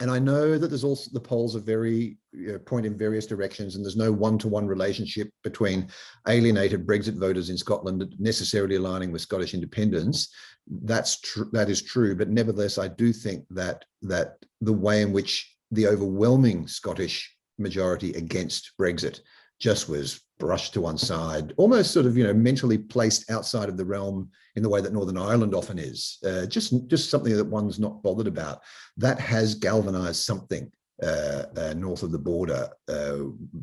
And I know that there's also the polls are very point in various directions, and there's no one-to-one relationship between alienated Brexit voters in Scotland necessarily aligning with Scottish independence. That is true, but nevertheless, I do think that the way in which the overwhelming Scottish majority against Brexit just was brushed to one side, almost sort of mentally placed outside of the realm in the way that Northern Ireland often is, just something that one's not bothered about. That has galvanized something north of the border,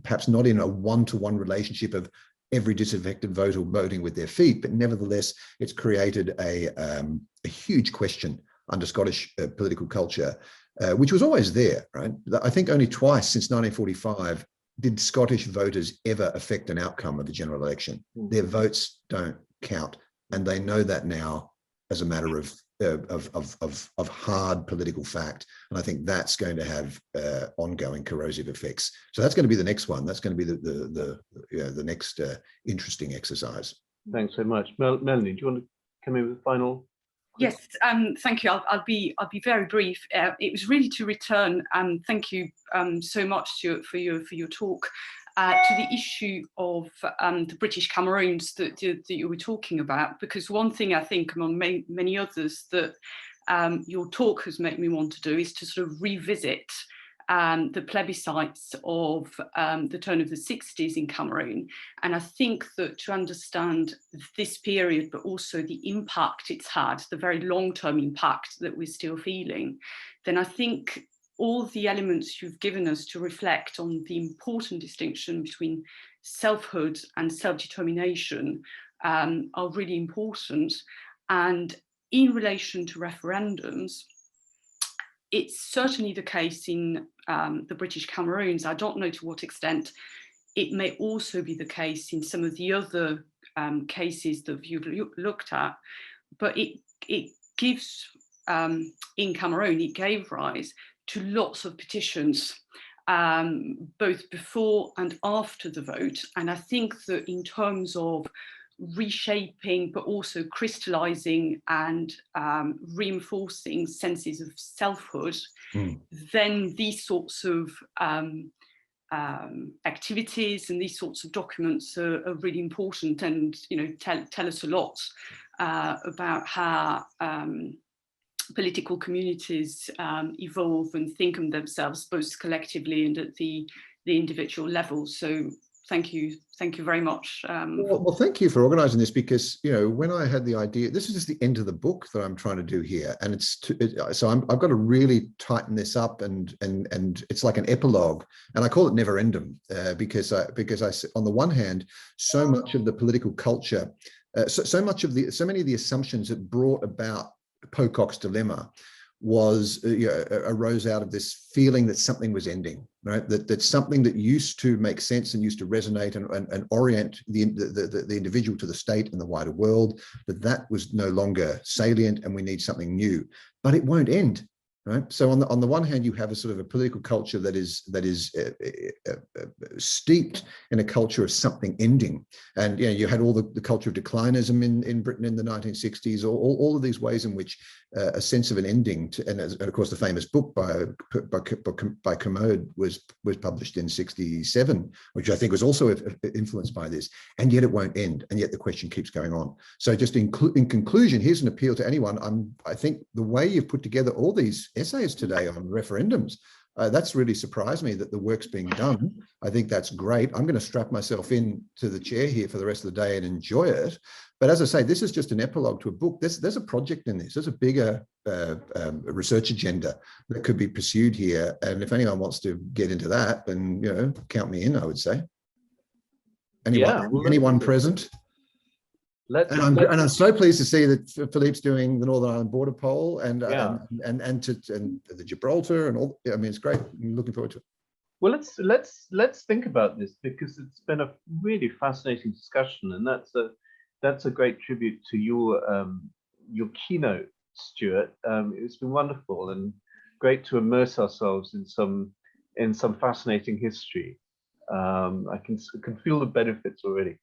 perhaps not in a one-to-one relationship of every disaffected voter voting with their feet, but nevertheless, it's created a huge question under Scottish political culture, which was always there, right? I think only twice since 1945 did Scottish voters ever affect an outcome of the general election. Their votes don't count, and they know that now as a matter of hard political fact. And I think that's going to have ongoing corrosive effects. So that's going to be the next one. That's going to be the next interesting exercise. Thanks so much, Melanie. Do you want to come in with a final Yes, thank you. I'll be very brief. It was really to return, thank you so much, Stuart, for your talk, to the issue of the British Cameroons that you were talking about, because one thing I think among many others that your talk has made me want to do is to sort of revisit the plebiscites of the turn of the 60s in Cameroon. And I think that to understand this period, but also the impact it's had, the very long-term impact that we're still feeling, then I think all the elements you've given us to reflect on the important distinction between selfhood and self-determination are really important. And in relation to referendums, it's certainly the case in the British Cameroons. I don't know to what extent it may also be the case in some of the other cases that you've looked at, but it gives, in Cameroon, it gave rise to lots of petitions, both before and after the vote. And I think that in terms of reshaping, but also crystallizing and reinforcing senses of selfhood, then these sorts of activities and these sorts of documents are really important, and tell us a lot about how political communities evolve and think of themselves both collectively and at the individual level. So thank you very much. Well, thank you for organising this, because when I had the idea, this is just the end of the book that I'm trying to do here, and I've got to really tighten this up, and it's like an epilogue, and I call it neverendum because on the one hand, so much of the political culture, so many of the assumptions that brought about Pocock's dilemma arose out of this feeling that something was ending, right? That something that used to make sense and used to resonate and orient the individual to the state and the wider world, that was no longer salient, and we need something new. But it won't end, right? So on the one hand, you have a sort of a political culture that is steeped in a culture of something ending, and you had all the culture of declinism in Britain in the 1960s, all of these ways in which a sense of an ending, and of course the famous book by Commode was published in '67, which I think was also influenced by this, and yet it won't end, and yet the question keeps going on. So just in conclusion, here's an appeal to anyone. I think the way you've put together all these essays today on referendums, that's really surprised me that the work's being done. I think that's great. I'm going to strap myself in to the chair here for the rest of the day and enjoy it. But as I say, this is just an epilogue to a book. There's a project in this. There's a bigger research agenda that could be pursued here. And if anyone wants to get into that, then count me in, I would say. Anyone present? And I'm so pleased to see that Philippe's doing the Northern Ireland border poll and the Gibraltar and all. I mean, it's great. I'm looking forward to it. Well, let's think about this, because it's been a really fascinating discussion, and that's a great tribute to your keynote, Stuart. It's been wonderful and great to immerse ourselves in some fascinating history. I can feel the benefits already.